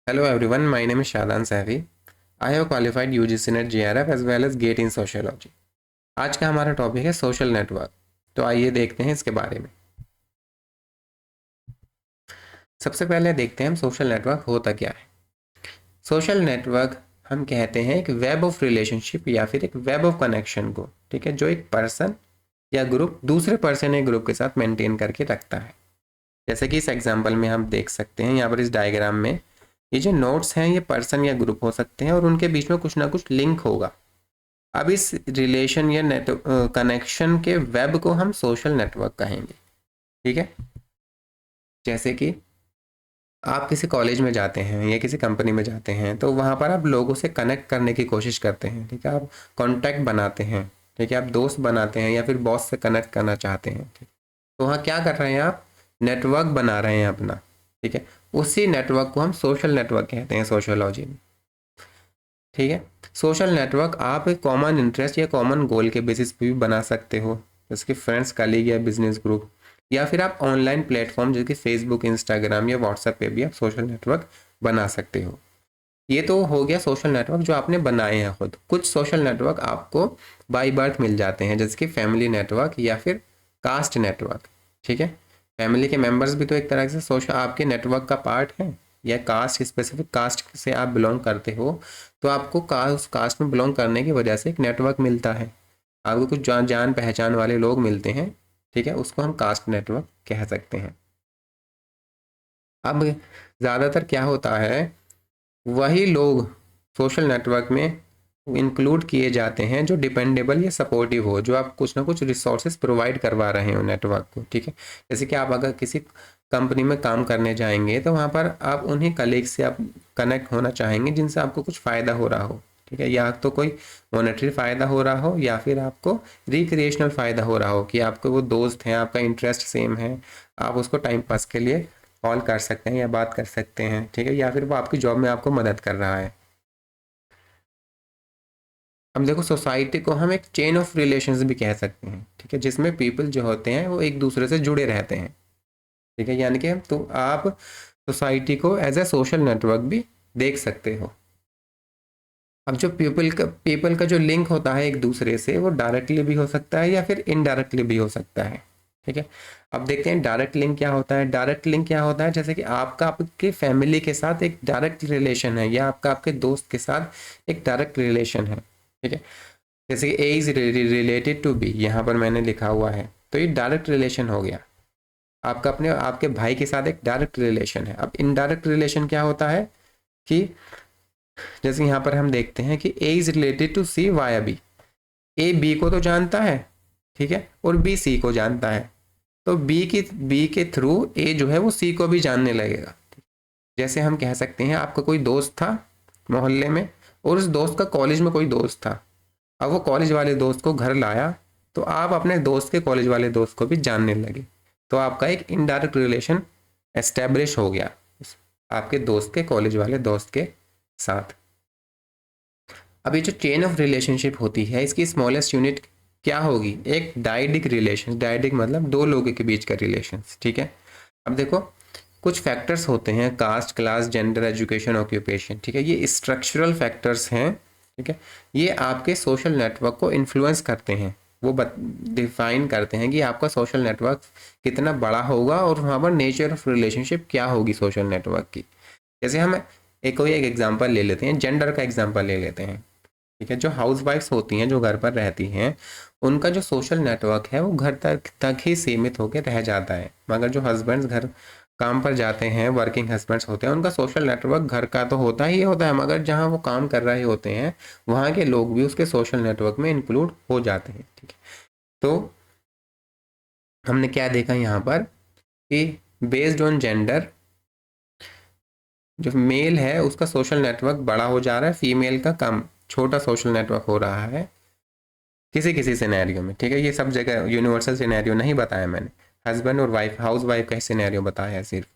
Hello everyone, my name is Shadan Safi. I have qualified UGC NET JRF as well as GATE in Sociology. आज का हमारा topic है social network. तो आइए देखते हैं इसके बारे में। सबसे पहले देखते हैं हम सोशल नेटवर्क होता क्या है। सोशल नेटवर्क हम कहते हैं एक वेब ऑफ रिलेशनशिप या फिर एक वेब ऑफ कनेक्शन को, ठीक है, जो एक पर्सन या ग्रुप दूसरे पर्सन या ग्रुप के साथ मेंटेन करके रखता है। जैसे कि इस एग्जाम्पल में हम देख सकते हैं, यहाँ पर इस डायग्राम में ये जो नोट्स हैं ये पर्सन या ग्रुप हो सकते हैं और उनके बीच में कुछ ना कुछ लिंक होगा। अब इस रिलेशन या नेट कनेक्शन के वेब को हम सोशल नेटवर्क कहेंगे, ठीक है। जैसे कि आप किसी कॉलेज में जाते हैं या किसी कंपनी में जाते हैं तो वहाँ पर आप लोगों से कनेक्ट करने की कोशिश करते हैं, ठीक है। आप कॉन्टैक्ट बनाते हैं, ठीक है, आप दोस्त बनाते हैं या फिर बॉस से कनेक्ट करना चाहते हैं, ठीक। तो वहाँ क्या कर रहे हैं आप? नेटवर्क बना रहे हैं अपना, ठीक है। उसी नेटवर्क को हम सोशल नेटवर्क कहते हैं सोशियोलॉजी में, ठीक है। सोशल नेटवर्क आप एक कॉमन इंटरेस्ट या कॉमन गोल के बेसिस पे भी बना सकते हो, जैसे कि फ्रेंड्स, कलीग या बिजनेस ग्रुप, या फिर आप ऑनलाइन प्लेटफॉर्म जैसे कि फेसबुक, इंस्टाग्राम या व्हाट्सएप पे भी आप सोशल नेटवर्क बना सकते हो। ये तो हो गया सोशल नेटवर्क जो आपने बनाए हैं खुद। कुछ सोशल नेटवर्क आपको बाय बर्थ मिल जाते हैं, जैसे कि फैमिली नेटवर्क या फिर कास्ट नेटवर्क, ठीक है। फैमिली के मेंबर्स भी तो एक तरह से सोशल आपके नेटवर्क का पार्ट है, या कास्ट, स्पेसिफिक कास्ट से आप बिलोंग करते हो तो आपको उस कास्ट में बिलोंग करने की वजह से एक नेटवर्क मिलता है। आपको कुछ जान पहचान वाले लोग मिलते हैं, ठीक है, उसको हम कास्ट नेटवर्क कह सकते हैं। अब ज़्यादातर क्या होता है, वही लोग सोशल नेटवर्क में इंक्लूड किए जाते हैं जो डिपेंडेबल या सपोर्टिव हो, जो आप कुछ ना कुछ रिसोर्सेज प्रोवाइड करवा रहे हो नेटवर्क को, ठीक है। जैसे कि आप अगर किसी कंपनी में काम करने जाएंगे तो वहाँ पर आप उन्हीं कलीग से आप कनेक्ट होना चाहेंगे जिनसे आपको कुछ फ़ायदा हो रहा हो, ठीक है। या तो कोई मॉनेटरी फ़ायदा हो रहा हो या फिर आपको रिक्रिएशनल फ़ायदा हो रहा हो कि आपको वो दोस्त हैं, आपका इंटरेस्ट सेम है, आप उसको टाइम पास के लिए कॉल कर सकते हैं या बात कर सकते हैं, ठीक है। या फिर वो आपकी जॉब में आपको मदद कर रहा है। अब देखो, सोसाइटी को हम एक चेन ऑफ रिलेशंस भी कह सकते हैं, ठीक है, जिसमें पीपल जो होते हैं वो एक दूसरे से जुड़े रहते हैं, ठीक है। यानी कि तो आप सोसाइटी को एज ए सोशल नेटवर्क भी देख सकते हो। अब जो पीपल का जो लिंक होता है एक दूसरे से, वो डायरेक्टली भी हो सकता है या फिर इनडायरेक्टली भी हो सकता है, ठीक है। अब देखते हैं डायरेक्ट लिंक क्या होता है। डायरेक्ट लिंक क्या होता है, जैसे कि आपका आपके फैमिली के साथ एक डायरेक्ट रिलेशन है या आपका आपके दोस्त के साथ एक डायरेक्ट रिलेशन है, ठीक है। जैसे कि A is related to be, यहाँ पर मैंने लिखा हुआ है, तो ये डायरेक्ट रिलेशन हो गया। आपका अपने आपके भाई के साथ एक डायरेक्ट रिलेशन है। अब इनडायरेक्ट रिलेशन क्या होता है कि जैसे यहाँ पर हम देखते हैं कि A is related to C via B. A B को तो जानता है, ठीक है, और बी सी को जानता है, तो बी के थ्रू ए जो है वो सी को भी जानने लगेगा। जैसे हम कह सकते हैं आपका कोई दोस्त था मोहल्ले में और उस दोस्त का कॉलेज में कोई दोस्त था। अब वो कॉलेज वाले दोस्त को घर लाया तो आप अपने दोस्त के कॉलेज वाले दोस्त को भी जानने लगे, तो आपका एक इनडायरेक्ट रिलेशन एस्टेब्लिश हो गया आपके दोस्त के कॉलेज वाले दोस्त के साथ। अब ये जो चेन ऑफ रिलेशनशिप होती है इसकी स्मॉलेस्ट यूनिट क्या होगी? एक डायडिक रिलेशन। डायडिक मतलब दो लोगों के बीच का रिलेशन, ठीक है। अब देखो, कुछ फैक्टर्स होते हैं, caste, class, gender, education, occupation, ठीक है, ये स्ट्रक्चरल फैक्टर्स हैं, ठीक है। ये आपके सोशल नेटवर्क को इन्फ्लुएंस करते हैं। वो डिफाइन करते हैं कि आपका सोशल नेटवर्क कितना बड़ा होगा और वहाँ पर नेचर ऑफ रिलेशनशिप क्या होगी सोशल नेटवर्क की। जैसे हम कोई एक एग्जांपल ले लेते हैं, जेंडर का एग्जांपल ले लेते हैं, ठीक है। जो हाउस वाइफ्स होती हैं, जो घर पर रहती हैं, उनका जो सोशल नेटवर्क है वो घर तक ही सीमित होकर रह जाता है। मगर जो हस्बैंड्स घर काम पर जाते हैं, वर्किंग हस्बैंड्स होते हैं, उनका सोशल नेटवर्क घर का तो होता ही होता है, मगर जहाँ वो काम कर रहे होते हैं वहाँ के लोग भी उसके सोशल नेटवर्क में इंक्लूड हो जाते हैं, ठीक है। तो हमने क्या देखा यहाँ पर कि बेस्ड ऑन जेंडर, जो मेल है उसका सोशल नेटवर्क बड़ा हो जा रहा है, फीमेल का कम छोटा सोशल नेटवर्क हो रहा है किसी किसी सिनेरियो में, ठीक है। ये सब जगह यूनिवर्सल सिनेरियो नहीं बताया मैंने। हस्बैंड और वाइफ, हाउस वाइफ का सिनेरियो बताया है सिर्फ।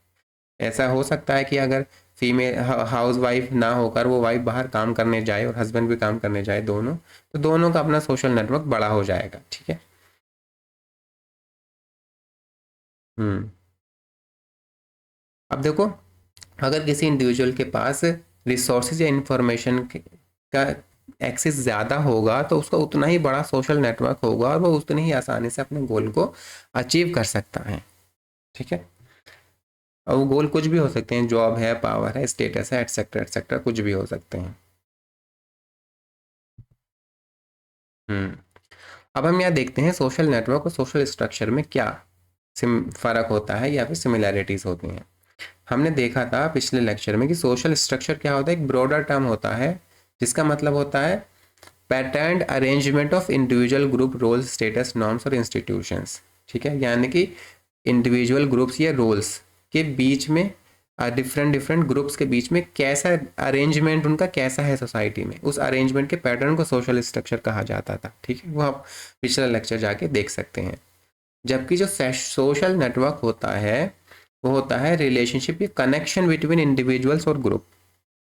ऐसा हो सकता है कि अगर फीमेल हाउस वाइफ ना होकर वो वाइफ बाहर काम करने जाए और हस्बैंड भी काम करने जाए, दोनों, तो दोनों का अपना सोशल नेटवर्क बड़ा हो जाएगा, ठीक है। हम्म। अब देखो, अगर किसी इंडिविजुअल के पास रिसोर्सेज या इंफॉर्मेशन का एक्सेस ज़्यादा होगा तो उसका उतना ही बड़ा सोशल नेटवर्क होगा और वो उतनी ही आसानी से अपने गोल को अचीव कर सकता है। ठीक है, और वो गोल कुछ भी हो सकते हैं, जॉब है, पावर है, स्टेटस है, एटसेट्रा एटसेट्रा, कुछ भी हो सकते हैं। अब हम यहाँ देखते हैं सोशल नेटवर्क और सोशल स्ट्रक्चर में क्या फ़र्क होता है या फिर सिमिलैरिटीज़ होती हैं। हमने देखा था पिछले लेक्चर में कि सोशल स्ट्रक्चर क्या होता है, एक ब्रॉडर टर्म होता है जिसका मतलब होता है pattern arrangement of individual group roles status norms और इंस्टीट्यूशंस। ठीक है, यानी कि इंडिविजुअल ग्रुप्स या रोल्स के बीच में, डिफरेंट डिफरेंट ग्रुप्स के बीच में कैसा अरेंजमेंट उनका कैसा है सोसाइटी में, उस अरेंजमेंट के पैटर्न को सोशल स्ट्रक्चर कहा जाता था। ठीक है, वो आप पिछला लेक्चर जाके देख सकते हैं। जबकि जो सोशल नेटवर्क होता है वो होता है रिलेशनशिप या कनेक्शन बिटवीन इंडिविजुअल्स और ग्रुप।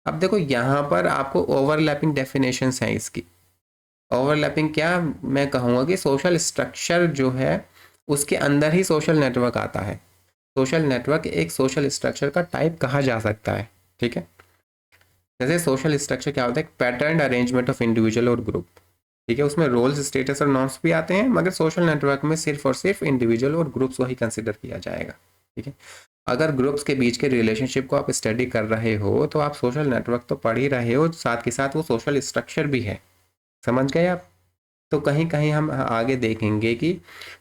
अब देखो यहाँ पर आपको ओवरलैपिंग डेफिनेशंस हैं इसकी। ओवरलैपिंग क्या, मैं कहूँगा कि सोशल स्ट्रक्चर जो है उसके अंदर ही सोशल नेटवर्क आता है। सोशल नेटवर्क एक सोशल स्ट्रक्चर का टाइप कहा जा सकता है। ठीक है, जैसे सोशल स्ट्रक्चर क्या होता है, पैटर्न अरेंजमेंट ऑफ इंडिविजुअल और ग्रुप। ठीक है, उसमें रोल्स स्टेटस और नॉर्म्स भी आते हैं, मगर सोशल नेटवर्क में सिर्फ और सिर्फ इंडिविजुअल और ग्रुप्स को ही कंसिडर किया जाएगा। ठीक है, अगर ग्रुप्स के बीच के रिलेशनशिप को आप स्टडी कर रहे हो तो आप सोशल नेटवर्क तो पढ़ ही रहे हो, साथ के साथ वो सोशल स्ट्रक्चर भी है। समझ गए आप? तो कहीं कहीं हम आगे देखेंगे कि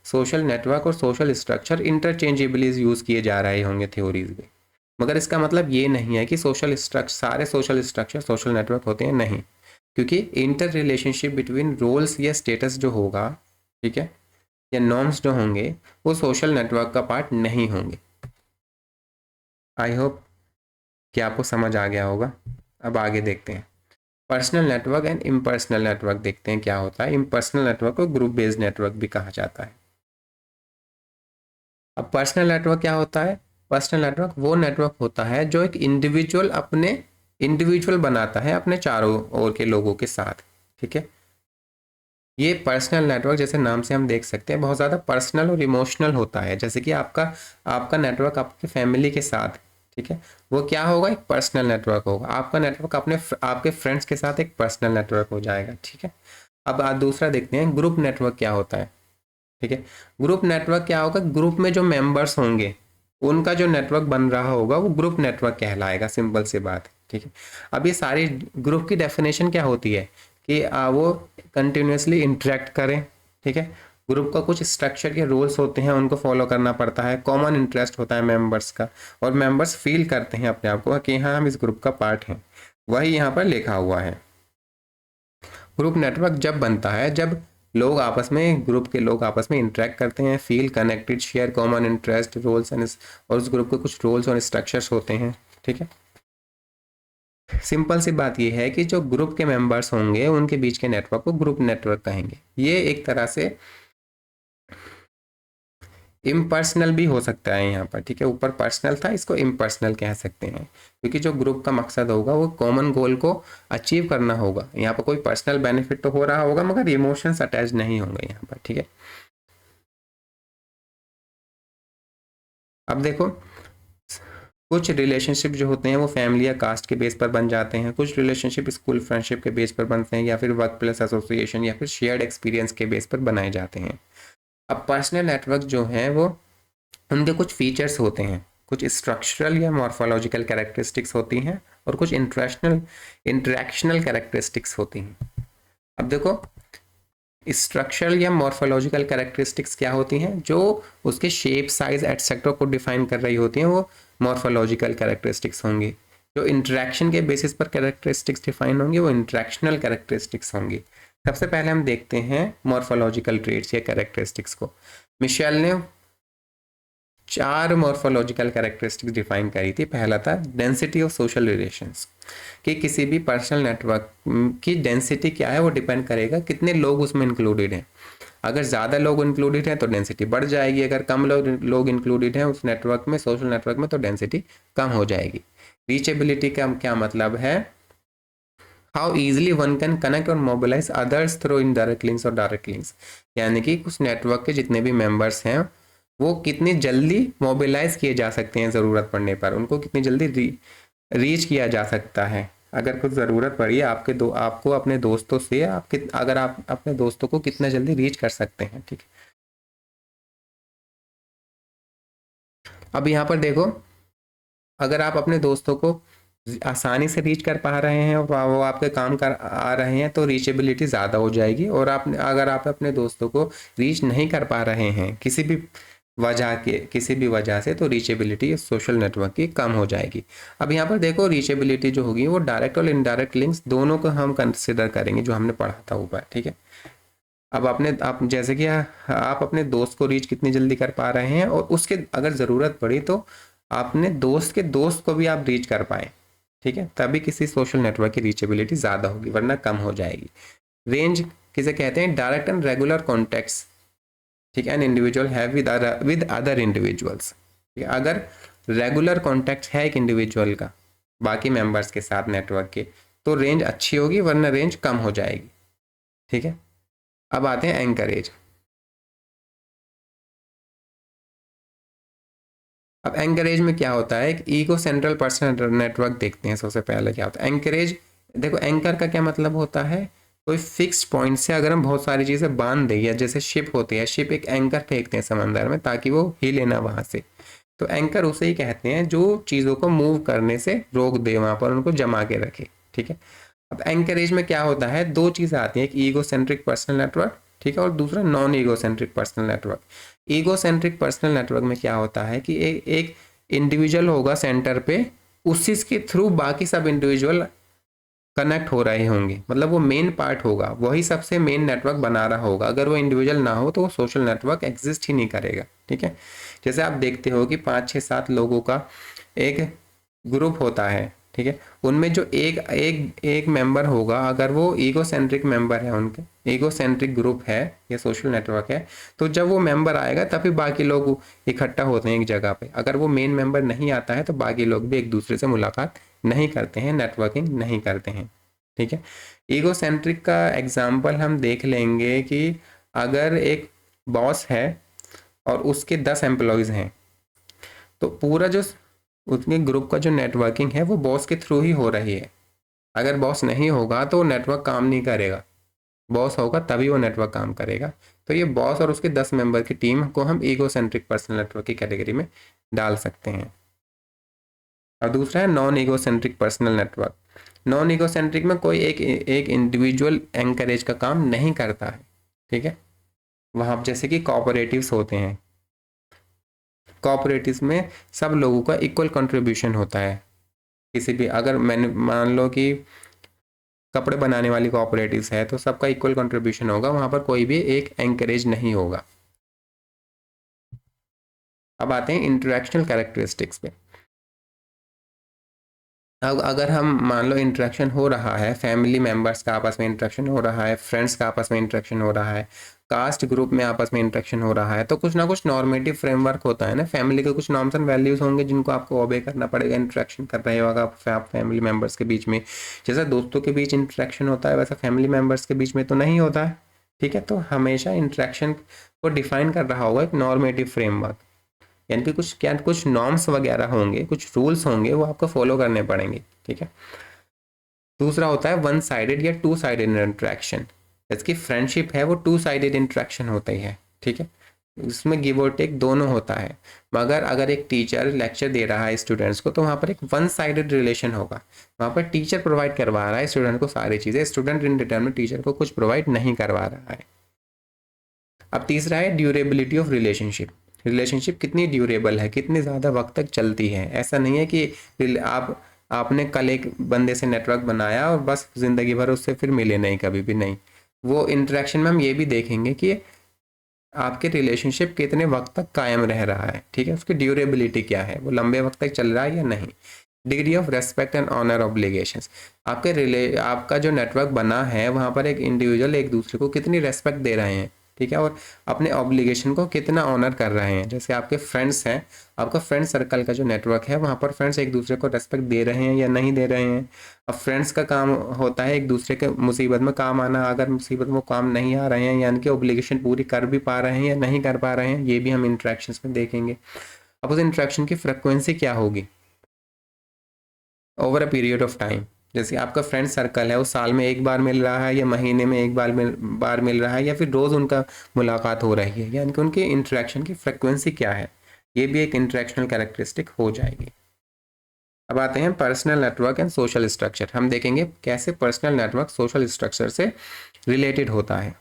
सोशल नेटवर्क और सोशल स्ट्रक्चर इंटरचेंजेबली यूज़ किए जा रहे होंगे थ्योरीज में, मगर इसका मतलब ये नहीं है कि सोशल स्ट्रक्चर, सारे सोशल स्ट्रक्चर सोशल नेटवर्क होते हैं, नहीं। क्योंकि इंटर रिलेशनशिप बिटवीन रोल्स या स्टेटस जो होगा, ठीक है, या नॉर्म्स जो होंगे, वो सोशल नेटवर्क का पार्ट नहीं होंगे। आई होप कि आपको समझ आ गया होगा। अब आगे देखते हैं personal network and impersonal network, देखते हैं क्या होता है। इम्पर्सनल नेटवर्क को ग्रुप बेस्ड नेटवर्क भी कहा जाता है। अब पर्सनल नेटवर्क क्या होता है? पर्सनल नेटवर्क वो नेटवर्क होता है जो एक इंडिविजुअल अपने इंडिविजुअल बनाता है अपने चारों ओर के लोगों के साथ। ठीक है, ये पर्सनल नेटवर्क जैसे नाम से हम देख सकते हैं बहुत ज़्यादा पर्सनल और इमोशनल होता है। जैसे कि आपका आपका नेटवर्क आपकी फैमिली के साथ, ठीक है, वो क्या होगा, एक पर्सनल नेटवर्क होगा। आपका नेटवर्क अपने आपके फ्रेंड्स के साथ एक पर्सनल नेटवर्क हो जाएगा। ठीक है, अब दूसरा देखते हैं ग्रुप नेटवर्क क्या होता है। ठीक है, ग्रुप नेटवर्क क्या होगा, ग्रुप में जो मेंबर्स होंगे उनका जो नेटवर्क बन रहा होगा वो ग्रुप नेटवर्क कहलाएगा। सिंपल सी बात है। ठीक है, अब ये सारी ग्रुप की डेफिनेशन क्या होती है कि वो कंटिन्यूसली इंटरेक्ट करें। ठीक है, ग्रुप का कुछ स्ट्रक्चर के रूल्स होते हैं, उनको फॉलो करना पड़ता है, कॉमन इंटरेस्ट होता है मेंबर्स का, और मेंबर्स फील करते हैं अपने आप को कि हाँ हम इस ग्रुप का पार्ट हैं। वही यहाँ पर लिखा हुआ है। ग्रुप नेटवर्क जब बनता है जब लोग आपस में, ग्रुप के लोग आपस में इंटरेक्ट करते हैं, feel connected, share common interest, roles and, और उस ग्रुप के कुछ रोल्स और स्ट्रक्चर्स होते हैं। ठीक है, सिंपल सी बात यह है कि जो ग्रुप के मेंबर्स होंगे उनके बीच के नेटवर्क को ग्रुप नेटवर्क कहेंगे। ये एक तरह से इम्पर्सनल भी हो सकता है यहाँ पर। ठीक है, ऊपर पर्सनल था, इसको इम्पर्सनल कह सकते हैं, क्योंकि जो ग्रुप का मकसद होगा वो कॉमन गोल को अचीव करना होगा। यहाँ पर कोई पर्सनल बेनिफिट तो हो रहा होगा मगर इमोशंस अटैच नहीं होंगे यहाँ पर। ठीक है, अब देखो कुछ रिलेशनशिप जो होते हैं वो फैमिली या कास्ट के बेस पर बन जाते हैं, कुछ रिलेशनशिप स्कूल फ्रेंडशिप के बेस पर बनते हैं, या फिर वर्क प्लेस एसोसिएशन या फिर शेयर्ड एक्सपीरियंस के बेस पर बनाए जाते हैं। अब पर्सनल नेटवर्क जो है वो, उनके कुछ फीचर्स होते हैं, कुछ स्ट्रक्चरल या मॉर्फोलॉजिकल कैरेक्टरिस्टिक्स होती हैं और कुछ इंटरेक्शनल कैरेक्टरिस्टिक्स होती हैं। अब देखो स्ट्रक्चरल या मॉर्फोलॉजिकल कैरेक्टरिस्टिक्स क्या होती हैं, जो उसके शेप, साइज एटसेट्रा को डिफाइन कर रही होती हैं, वो मॉर्फोलॉजिकल कैरेक्टरिस्टिक्स होंगी। जो इंटरेक्शन के बेसिस पर कैरेक्टरिस्टिक्स डिफाइन होंगी वो इंटरेक्शनल कैरेक्टरिस्टिक्स होंगी। सबसे पहले हम देखते हैं मॉर्फोलॉजिकल ट्रेट्स या कैरेक्टरिस्टिक्स को। मिशेल ने 4 मॉर्फोलॉजिकल कैरेक्टरिस्टिक्स डिफाइन करी थी। पहला था डेंसिटी ऑफ सोशल रिलेशंस, कि किसी भी पर्सनल नेटवर्क की डेंसिटी क्या है वो डिपेंड करेगा कितने लोग उसमें इंक्लूडेड हैं। अगर ज़्यादा लोग इंक्लूडेड हैं तो डेंसिटी बढ़ जाएगी, अगर कम लोग इंक्लूडेड हैं उस नेटवर्क में, सोशल नेटवर्क में, तो डेंसिटी कम हो जाएगी। रीचेबिलिटी का क्या मतलब है, how easily one can connect और mobilise others through indirect links और डायरेक्ट लिंक्स, यानी कि उस नेटवर्क के जितने भी मेंबर्स हैं वो कितनी जल्दी मोबिलाइज किए जा सकते हैं ज़रूरत पड़ने पर, उनको कितनी जल्दी रीच किया जा सकता है। अगर कुछ ज़रूरत पड़ी आपको अपने दोस्तों से अगर आप अपने दोस्तों को कितना जल्दी रीच कर सकते हैं, ठीक है। अब यहाँ पर देखो, अगर आप अपने दोस्तों को आसानी से रीच कर पा रहे हैं और वो आपके काम कर आ रहे हैं तो रीचेबिलिटी ज़्यादा हो जाएगी। और अगर आप अपने दोस्तों को रीच नहीं कर पा रहे हैं किसी भी वजह से, तो रीचेबिलिटी सोशल नेटवर्क की कम हो जाएगी। अब यहाँ पर देखो, रीचेबिलिटी जो होगी वो डायरेक्ट और इनडायरेक्ट लिंक्स दोनों को हम कंसिडर करेंगे, जो हमने पढ़ा था ऊपर, ठीक है। अब आप जैसे कि आप अपने दोस्त को रीच कितनी जल्दी कर पा रहे हैं, और उसके अगर ज़रूरत पड़ी तो अपने दोस्त के दोस्त को भी आप रीच कर पाए, ठीक है, तभी किसी सोशल नेटवर्क की रीचेबिलिटी ज़्यादा होगी, वरना कम हो जाएगी। रेंज किसे कहते हैं? डायरेक्ट एंड रेगुलर कॉन्टेक्ट्स, ठीक है, an individual have with other individuals. अगर रेगुलर कॉन्टेक्ट है एक इंडिविजुअल का बाकी मेंबर्स के साथ नेटवर्क के, तो रेंज अच्छी होगी, वरना रेंज कम हो जाएगी, ठीक है। अब आते हैं एंकरेज। अब एंकरेज में क्या होता है? एक ईगो सेंट्रल पर्सनल नेटवर्क देखते हैं। सबसे पहले क्या होता है एंकरेज? देखो, एंकर का क्या मतलब होता है? कोई फिक्स पॉइंट से अगर हम बहुत सारी चीज़ें बांध दें, या जैसे शिप होती है, शिप एक एंकर फेंकते हैं समंदर में ताकि वो हिले ना वहाँ से, तो एंकर उसे ही कहते हैं जो चीज़ों को मूव करने से रोक दे, वहाँ पर उनको जमा के रखे, ठीक है। अब एंकरेज में क्या होता है? दो चीज़ें आती हैं, एक ईगो सेंट्रिक पर्सनल नेटवर्क, ठीक है, और दूसरा non ego centric personal network. Ego centric personal network में क्या होता है कि एक इंडिविजुअल होगा सेंटर पे, उसी के थ्रू बाकी सब इंडिविजुअल कनेक्ट हो रहे होंगे, मतलब वो मेन पार्ट होगा, वही सबसे मेन नेटवर्क बना रहा होगा। अगर वो इंडिविजुअल ना हो तो वो सोशल नेटवर्क एग्जिस्ट ही नहीं करेगा, ठीक है। जैसे आप देखते हो कि 5 6 7 लोगों का एक ग्रुप होता है, ठीक है, उनमें जो एक एक एक मेंबर होगा, अगर वो ईगो सेंट्रिक मेंबर है, उनके ईगो सेंट्रिक ग्रुप है या सोशल नेटवर्क है, तो जब वो मेंबर आएगा तभी बाकी लोग इकट्ठा होते हैं एक जगह पे। अगर वो मेन मेंबर नहीं आता है तो बाकी लोग भी एक दूसरे से मुलाकात नहीं करते हैं, नेटवर्किंग नहीं करते हैं, ठीक है। ईगो सेंट्रिक का एग्जाम्पल हम देख लेंगे कि अगर एक बॉस है और उसके 10 एम्प्लॉयज़ हैं, तो पूरा जो उसके ग्रुप का जो नेटवर्किंग है वो बॉस के थ्रू ही हो रही है। अगर बॉस नहीं होगा तो नेटवर्क काम नहीं करेगा, बॉस होगा तभी वो नेटवर्क काम करेगा। तो ये बॉस और उसके 10 मेंबर की टीम को हम ईगो सेंट्रिक पर्सनल नेटवर्क की कैटेगरी में डाल सकते हैं। और दूसरा है non ego centric personal network. Non ego centric में कोई एक इंडिविजुअल एंकरेज का काम नहीं करता है, ठीक है। वहाँ जैसे कि कोऑपरेटिव्स होते हैं, कोऑपरेटिव्स में सब लोगों का इक्वल कंट्रीब्यूशन होता है। किसी भी अगर मैंने मान लो कि कपड़े बनाने वाली कोऑपरेटिव्स है तो सबका इक्वल कंट्रीब्यूशन होगा, वहाँ पर कोई भी एक एंकरेज नहीं होगा। अब आते हैं इंटरेक्शनल कैरेक्टरिस्टिक्स पे। अब अगर हम मान लो इंटरेक्शन हो रहा है, फैमिली मेंबर्स का आपस में इंटरेक्शन हो रहा है, फ्रेंड्स का आपस में इंटरेक्शन हो रहा है, कास्ट ग्रुप में आपस में इंटरेक्शन हो रहा है, तो कुछ ना कुछ नॉर्मेटिव फ्रेमवर्क होता है ना, फैमिली के कुछ नॉर्म्स एंड वैल्यूज होंगे जिनको आपको ओबे करना पड़ेगा। इंटरेक्शन कर रहे होगा आप फैमिली मेंबर्स के बीच में, जैसा दोस्तों के बीच इंटरेक्शन होता है वैसा फैमिली मेंबर्स के बीच में तो नहीं होता है, ठीक है। तो हमेशा इंटरेक्शन को डिफाइन कर रहा होगा एक नॉर्मेटिव फ्रेमवर्क, यानी कि कुछ नॉर्म्स वगैरह होंगे, कुछ रूल्स होंगे, वो आपको फॉलो करने पड़ेंगे, ठीक है। दूसरा होता है वन साइडेड या टू साइडेड इंटरेक्शन। जैसे कि फ्रेंडशिप है वो टू साइडेड इंटरेक्शन होती है, ठीक है, इसमें गिव और टेक दोनों होता है। मगर अगर एक टीचर लेक्चर दे रहा है स्टूडेंट्स को तो वहाँ पर एक वन साइडेड रिलेशन होगा, वहाँ पर टीचर प्रोवाइड करवा रहा है स्टूडेंट को सारी चीज़ें, स्टूडेंट इन रिटर्न में टीचर को कुछ प्रोवाइड नहीं करवा रहा है। अब तीसरा है ड्यूरेबिलिटी ऑफ रिलेशनशिप। रिलेशनशिप कितनी ड्यूरेबल है, कितनी ज़्यादा वक्त तक चलती है। ऐसा नहीं है कि आपने कल एक बंदे से नेटवर्क बनाया और बस ज़िंदगी भर उससे फिर मिले नहीं, कभी भी नहीं। वो इंटरेक्शन में हम ये भी देखेंगे कि आपके रिलेशनशिप कितने वक्त तक कायम रह रहा है, ठीक है, उसकी ड्यूरेबिलिटी क्या है, वो लंबे वक्त तक चल रहा है या नहीं। Degree of respect and honour obligations. आपका जो नेटवर्क बना है वहाँ पर एक इंडिविजुअल एक दूसरे को कितनी रेस्पेक्ट दे रहे हैं, ठीक है, और अपने ऑब्लिगेशन को कितना ऑनर कर रहे हैं। जैसे आपके फ्रेंड्स हैं, आपका फ्रेंड सर्कल का जो नेटवर्क है वहाँ पर फ्रेंड्स एक दूसरे को रेस्पेक्ट दे रहे हैं या नहीं दे रहे हैं। अब फ्रेंड्स का काम होता है एक दूसरे के मुसीबत में काम आना, अगर मुसीबत में काम नहीं आ रहे हैं यानी कि ऑब्लिगेशन पूरी कर भी पा रहे हैं या नहीं कर पा रहे हैं, ये भी हम इंट्रैक्शंस में देखेंगे। अब उस इंट्रैक्शन की फ्रिक्वेंसी क्या होगी over a period of time. जैसे आपका फ्रेंड सर्कल है वो साल में एक बार मिल रहा है या महीने में एक बार मिल रहा है या फिर रोज़ उनका मुलाकात हो रही है, यानी कि उनके इंटरेक्शन की फ्रिक्वेंसी क्या है, ये भी एक इंटरेक्शनल कैरेक्टरिस्टिक हो जाएगी। अब आते हैं personal network and social structure. हम देखेंगे कैसे पर्सनल नेटवर्क सोशल स्ट्रक्चर से रिलेटेड होता है।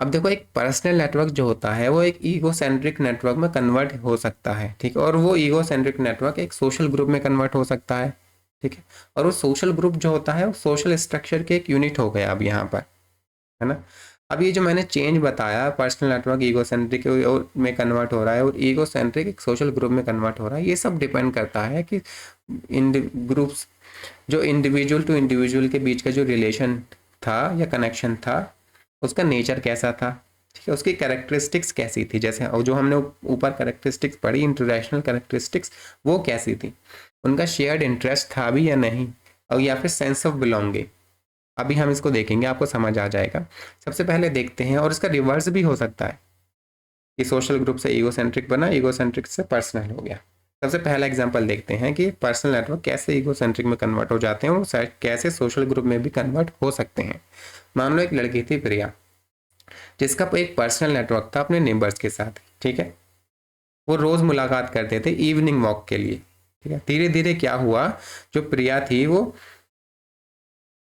अब देखो, एक पर्सनल नेटवर्क जो होता है वो एक ईगो सेंट्रिक नेटवर्क में कन्वर्ट हो सकता है, ठीक है, और वो ईगो सेंट्रिक नेटवर्क एक सोशल ग्रुप में कन्वर्ट हो सकता है, ठीक है, और वो सोशल ग्रुप जो होता है वो सोशल स्ट्रक्चर के एक यूनिट हो गया अब यहाँ पर, है ना। अब ये जो मैंने चेंज बताया, पर्सनल नेटवर्क ईगो सेंट्रिक में कन्वर्ट हो रहा है और ईगो सेंट्रिक एक सोशल ग्रुप में कन्वर्ट हो रहा है, ये सब डिपेंड करता है कि इन ग्रुप्स जो इंडिविजुअल टू इंडिविजुअल के बीच का जो रिलेशन था या कनेक्शन था उसका नेचर कैसा था, ठीक है, उसकी कैरेक्टरिस्टिक्स कैसी थी। जैसे जो हमने ऊपर कैरेक्टरिस्टिक्स पढ़ी इंटरनेशनल कैरेक्टरिस्टिक्स, वो कैसी थी, उनका शेयर्ड इंटरेस्ट था भी या नहीं, और या फिर सेंस ऑफ बिलोंगिंग। अभी हम इसको देखेंगे, आपको समझ आ जाएगा। सबसे पहले देखते हैं, और इसका रिवर्स भी हो सकता है कि सोशल ग्रुप से ईगोसेंट्रिक बना, ईगोसेंट्रिक से पर्सनल हो गया। सबसे पहला एग्जांपल देखते हैं कि पर्सनल नेटवर्क कैसे ईगोसेंट्रिक में कन्वर्ट हो जाते हैं और कैसे सोशल ग्रुप में भी कन्वर्ट हो सकते हैं। मान लो एक लड़की थी प्रिया, जिसका एक पर्सनल नेटवर्क था अपने नेबर्स के साथ, ठीक है, वो रोज मुलाकात करते थे इवनिंग वॉक के लिए, ठीक है। धीरे धीरे क्या हुआ, जो प्रिया थी वो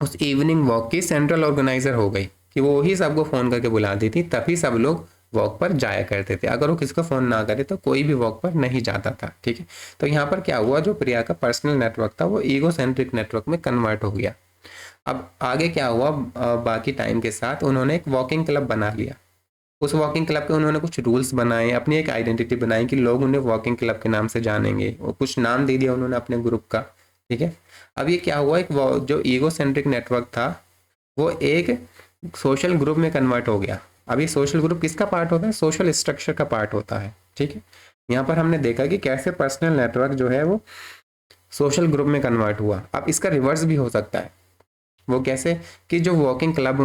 उस इवनिंग वॉक की सेंट्रल ऑर्गेनाइजर हो गई कि वो ही सबको फोन करके बुलाती थी, तभी सब लोग वॉक पर जाया करते थे। अगर वो किसी को फोन ना करे तो कोई भी वॉक पर नहीं जाता था, ठीक है। तो यहाँ पर क्या हुआ, जो प्रिया का पर्सनल नेटवर्क था वो ईगो सेंट्रिक नेटवर्क में कन्वर्ट हो गया। अब आगे क्या हुआ, बाकी टाइम के साथ उन्होंने एक वॉकिंग क्लब बना लिया। उस वॉकिंग क्लब के उन्होंने कुछ रूल्स बनाए, अपनी एक आइडेंटिटी बनाई कि लोग उन्हें वॉकिंग क्लब के नाम से जानेंगे, और कुछ नाम दे दिया उन्होंने अपने ग्रुप का, ठीक है। अब ये क्या हुआ, एक जो ईगो सेंट्रिक नेटवर्क था वो एक सोशल ग्रुप में कन्वर्ट हो गया। अब ये सोशल ग्रुप किसका पार्ट होता है, सोशल स्ट्रक्चर का पार्ट होता है, ठीक है। यहाँ पर हमने देखा कि कैसे पर्सनल नेटवर्क जो है वो सोशल ग्रुप में कन्वर्ट हुआ। अब इसका रिवर्स भी हो सकता है। वो कैसे, कि जो वॉकिंग क्लब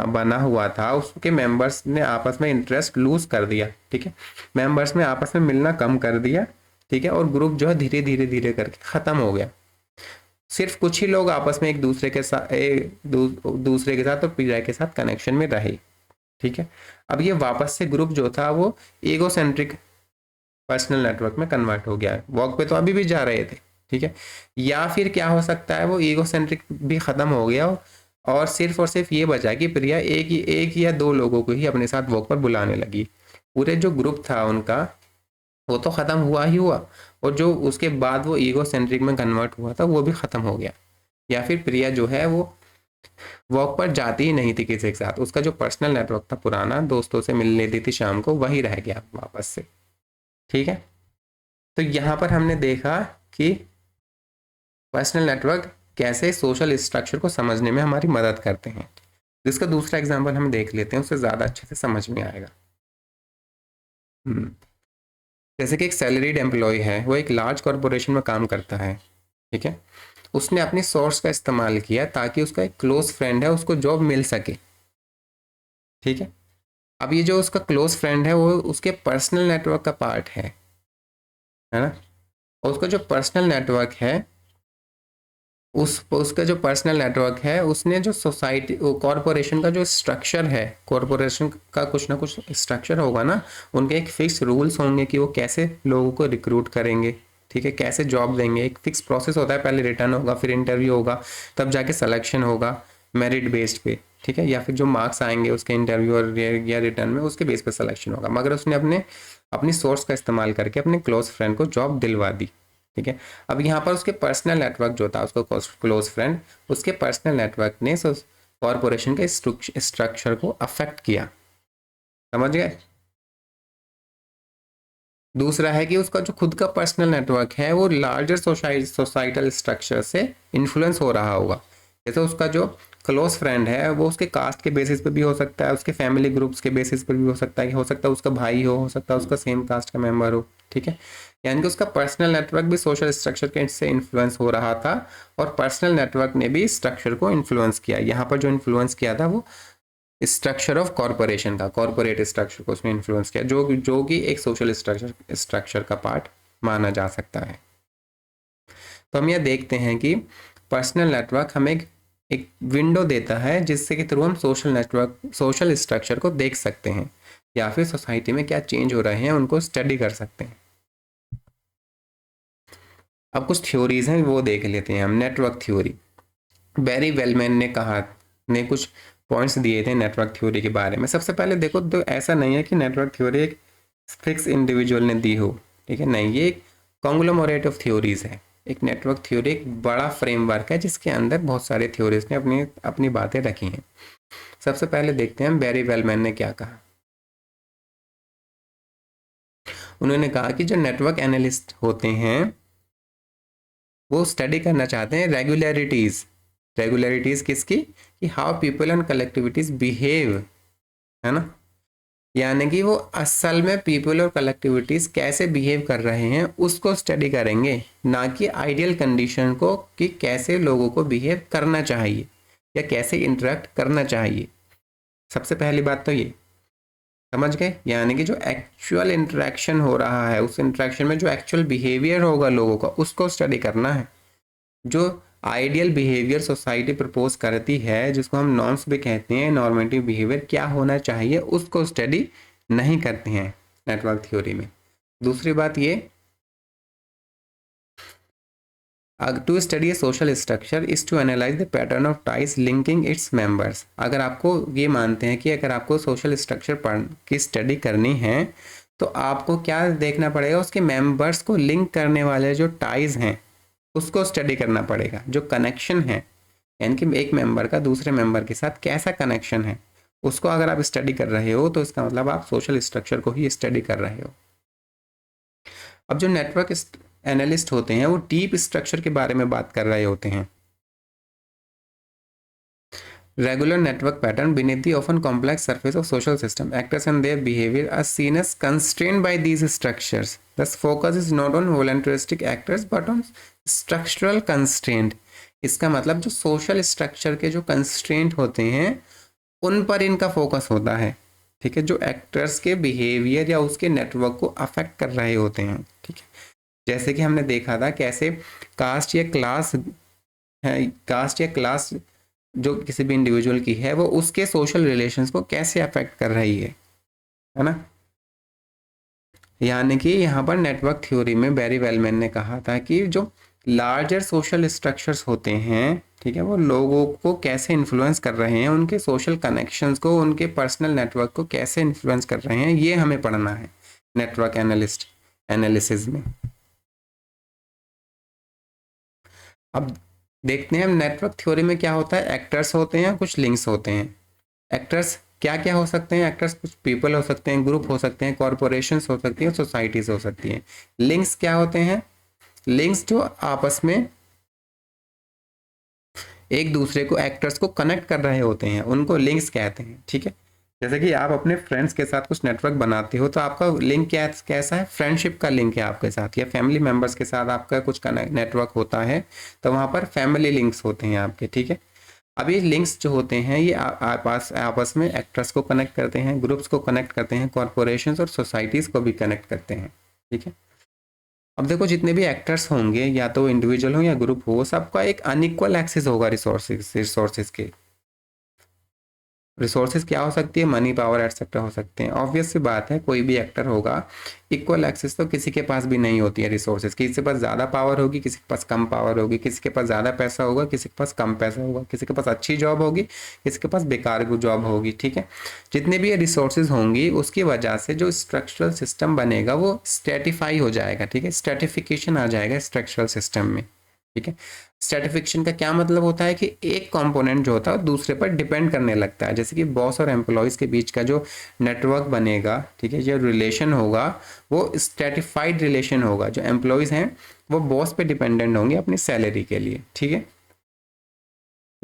बना हुआ था उसके मेंबर्स ने आपस में इंटरेस्ट लूज कर दिया, ठीक है, मेंबर्स में आपस में मिलना कम कर दिया, ठीक है, और ग्रुप जो है धीरे धीरे धीरे करके ख़त्म हो गया। सिर्फ कुछ ही लोग आपस में एक दूसरे के साथ दूसरे के साथ और प्रिया के साथ कनेक्शन में रहे, ठीक है। अब ये वापस से ग्रुप जो था वो ईगो सेंट्रिक पर्सनल नेटवर्क में कन्वर्ट हो गया है। वॉक पे तो अभी भी जा रहे थे, ठीक है। या फिर क्या हो सकता है, वो ईगो सेंट्रिक भी खत्म हो गया और सिर्फ ये बचा कि प्रिया एक या दो लोगों को ही अपने साथ वॉक पर बुलाने लगी। पूरे जो ग्रुप था उनका वो तो खत्म हुआ ही हुआ, और जो उसके बाद वो ईगो सेंट्रिक में कन्वर्ट हुआ था वो भी खत्म हो गया। या फिर प्रिया जो है वो वॉक पर जाती ही नहीं थी किसी के साथ, उसका जो पर्सनल नेटवर्क था पुराना, दोस्तों से मिल लेती थी शाम को, वही रह गया वापस से, ठीक है। तो यहाँ पर हमने देखा कि पर्सनल नेटवर्क कैसे सोशल स्ट्रक्चर को समझने में हमारी मदद करते हैं। जिसका दूसरा एग्जांपल हम देख लेते हैं, उससे ज़्यादा अच्छे से समझ में आएगा। जैसे कि एक सैलरीड एम्प्लॉय है, वो एक लार्ज कॉरपोरेशन में काम करता है, ठीक है। उसने अपनी सोर्स का इस्तेमाल किया ताकि उसका एक क्लोज फ्रेंड है उसको जॉब मिल सके, ठीक है। अब ये जो उसका क्लोज फ्रेंड है वो उसके पर्सनल नेटवर्क का पार्ट है ना। और उसका जो पर्सनल नेटवर्क है उसका जो पर्सनल नेटवर्क है उसने जो सोसाइटी कॉरपोरेशन का जो स्ट्रक्चर है, कॉरपोरेशन का कुछ ना कुछ स्ट्रक्चर होगा ना, उनके एक फिक्स रूल्स होंगे कि वो कैसे लोगों को रिक्रूट करेंगे, ठीक है, कैसे जॉब देंगे। एक फिक्स प्रोसेस होता है, पहले रिटर्न होगा, फिर इंटरव्यू होगा, तब जाके सिलेक्शन होगा मेरिट बेस्ड पे, ठीक है, या फिर जो मार्क्स आएंगे उसके इंटरव्यू और या रिटर्न में उसके बेस पे सिलेक्शन होगा। मगर उसने अपनी सोर्स का इस्तेमाल करके अपने क्लोज फ्रेंड को जॉब दिलवा दी, ठीक है। अब यहाँ पर उसके पर्सनल नेटवर्क जो था, उसका क्लोज फ्रेंड, उसके पर्सनल नेटवर्क ने कॉरपोरेशन के स्ट्रक्चर को अफेक्ट किया, समझ गए। दूसरा है कि उसका जो खुद का पर्सनल नेटवर्क है वो लार्जर सोसाइटल स्ट्रक्चर से इन्फ्लुएंस हो रहा होगा। जैसे उसका जो क्लोज फ्रेंड है वो उसके कास्ट के बेसिस पे भी हो सकता है, उसके फैमिली ग्रुप्स के बेसिस पर भी हो सकता है, कि हो सकता है उसका भाई हो सकता है उसका सेम कास्ट का मेंबर हो, ठीक है। यानी कि उसका पर्सनल नेटवर्क भी सोशल स्ट्रक्चर के से इन्फ्लुएंस हो रहा था, और पर्सनल नेटवर्क ने भी स्ट्रक्चर को इन्फ्लुएंस किया। यहाँ पर जो इन्फ्लुएंस किया था वो स्ट्रक्चर ऑफ कॉरपोरेशन का, कॉरपोरेट स्ट्रक्चर को उसने इन्फ्लुएंस किया, जो कि एक सोशल स्ट्रक्चर का पार्ट माना जा सकता है। तो हम यह देखते हैं कि पर्सनल नेटवर्क हमें एक विंडो देता है जिससे के थ्रू हम सोशल स्ट्रक्चर को देख सकते हैं, या फिर सोसाइटी में क्या चेंज हो रहे हैं उनको स्टडी कर सकते हैं। अब कुछ थ्योरीज हैं वो देख लेते हैं हम। नेटवर्क थ्योरी, बैरी वेलमैन ने कुछ पॉइंट्स दिए थे नेटवर्क थ्योरी के बारे में। सबसे पहले देखो तो ऐसा नहीं है कि नेटवर्क थ्योरी एक फिक्स इंडिविजुअल ने दी हो, ठीक है, नहीं, ये एक कॉन्ग्लोमरेट ऑफ थ्योरीज है। एक नेटवर्क थ्योरी एक बड़ा फ्रेमवर्क है जिसके अंदर बहुत सारे थ्योरीज ने अपनी अपनी बातें रखी हैं। सबसे पहले देखते हैं बैरी वेलमैन ने क्या कहा। उन्होंने कहा कि जो नेटवर्क एनालिस्ट होते हैं वो स्टडी करना चाहते हैं रेगुलरिटीज किसकी, कि हाउ पीपल एंड कलेक्टिविटीज बिहेव, है ना। यानी कि वो असल में पीपल और कलेक्टिविटीज कैसे बिहेव कर रहे हैं उसको स्टडी करेंगे, ना कि आइडियल कंडीशन को कि कैसे लोगों को बिहेव करना चाहिए या कैसे इंटरेक्ट करना चाहिए। सबसे पहली बात तो ये समझ गए, यानी कि जो एक्चुअल इंटरेक्शन हो रहा है उस इंटरेक्शन में जो एक्चुअल बिहेवियर होगा लोगों का उसको स्टडी करना है। जो आइडियल बिहेवियर सोसाइटी प्रपोज करती है, जिसको हम नॉर्म्स भी कहते हैं, नॉर्मेटिव बिहेवियर क्या होना चाहिए, उसको स्टडी नहीं करते हैं नेटवर्क थ्योरी में। दूसरी बात ये, to study a social structure is to analyse the pattern of ties linking its members. अगर आपको ये मानते हैं कि अगर आपको सोशल स्ट्रक्चर की स्टडी करनी है तो आपको क्या देखना पड़ेगा, उसके मेंबर्स को लिंक करने वाले जो टाइज हैं उसको स्टडी करना पड़ेगा, जो कनेक्शन है, यानी कि एक मेंबर का दूसरे मेंबर के साथ कैसा कनेक्शन है उसको अगर आप स्टडी कर रहे हो तो इसका मतलब आप सोशल स्ट्रक्चर को ही स्टडी कर रहे हो। अब जो नेटवर्क एनालिस्ट होते हैं वो डीप स्ट्रक्चर के बारे में बात कर रहे होते हैं। Regular network pattern beneath the often complex surface of social system. Actors and their behavior are seen as constrained by these structures. Thus, focus is not on voluntaristic actors but on structural constraint. इसका मतलब जो social structure के जो constraint होते हैं उन पर इनका फोकस होता है, ठीक है, जो एक्टर्स के बिहेवियर या उसके नेटवर्क को अफेक्ट कर रहे होते हैं, ठीक है। जैसे कि हमने देखा था कैसे कास्ट या क्लास जो किसी भी इंडिविजुअल की है वो उसके सोशल रिलेशंस को कैसे अफेक्ट कर रही है ना। यानी कि यहाँ पर नेटवर्क थ्योरी में बैरी वेलमैन ने कहा था कि जो लार्जर सोशल स्ट्रक्चर्स होते हैं, ठीक है, वो लोगों को कैसे इन्फ्लुएंस कर रहे हैं, उनके सोशल कनेक्शंस को, उनके पर्सनल नेटवर्क को कैसे इन्फ्लुएंस कर रहे हैं, ये हमें पढ़ना है नेटवर्क एनालिसिस में। अब देखते हैं हम नेटवर्क थ्योरी में क्या होता है। एक्टर्स होते हैं, कुछ लिंक्स होते हैं। एक्टर्स क्या क्या हो सकते हैं, एक्टर्स कुछ पीपल हो सकते हैं, ग्रुप हो सकते हैं, कॉरपोरेशंस हो सकती हैं, सोसाइटीज हो सकती हैं। लिंक्स क्या होते हैं, लिंक्स जो आपस में एक दूसरे को एक्टर्स को कनेक्ट कर रहे होते हैं उनको लिंक्स कहते हैं, ठीक है। जैसे कि आप अपने फ्रेंड्स के साथ कुछ नेटवर्क बनाते हो तो आपका लिंक कैसा है, फ्रेंडशिप का लिंक है आपके साथ, या फैमिली मेम्बर्स के साथ आपका कुछ नेटवर्क होता है तो वहाँ पर फैमिली लिंक्स होते हैं आपके, ठीक है। अब ये लिंक्स जो होते हैं ये आपस में एक्टर्स को कनेक्ट करते हैं, ग्रुप्स को कनेक्ट करते हैं, कॉरपोरेशंस और सोसाइटीज़ को भी कनेक्ट करते हैं, ठीक है। अब देखो जितने भी एक्टर्स होंगे, या तो इंडिविजुअल हो या ग्रुप हो, सबका एक अनइक्वल एक्सेस होगा रिसोर्सेज के। रिसोर्सेज क्या हो सकती है, मनी, पावर एटसेट्रा हो सकते हैं। ऑब्वियस सी बात है, कोई भी एक्टर होगा, इक्वल एक्सेस तो किसी के पास भी नहीं होती है रिसोर्सेज। किसी के पास ज़्यादा पावर होगी, किसी के पास कम पावर होगी, किसी के पास ज़्यादा पैसा होगा, किसी के पास कम पैसा होगा, किसी के पास अच्छी जॉब होगी, किसी के पास बेकार जॉब होगी, ठीक है। जितने भी ये रिसोर्सेज होंगी उसकी वजह से जो स्ट्रक्चरल सिस्टम बनेगा वो स्ट्रेटिफाई हो जाएगा, ठीक है, स्ट्रेटिफिकेशन आ जाएगा स्ट्रक्चरल सिस्टम में, ठीक है। स्ट्रेटिफिकेशन का क्या मतलब होता है कि एक कंपोनेंट जो होता है दूसरे पर डिपेंड करने लगता है। जैसे कि बॉस और एम्प्लॉयज़ के बीच का जो नेटवर्क बनेगा, ठीक है, जो रिलेशन होगा वो स्ट्रेटिफाइड रिलेशन होगा। जो एम्प्लॉयज़ हैं वो बॉस पे डिपेंडेंट होंगे अपनी सैलरी के लिए, ठीक है।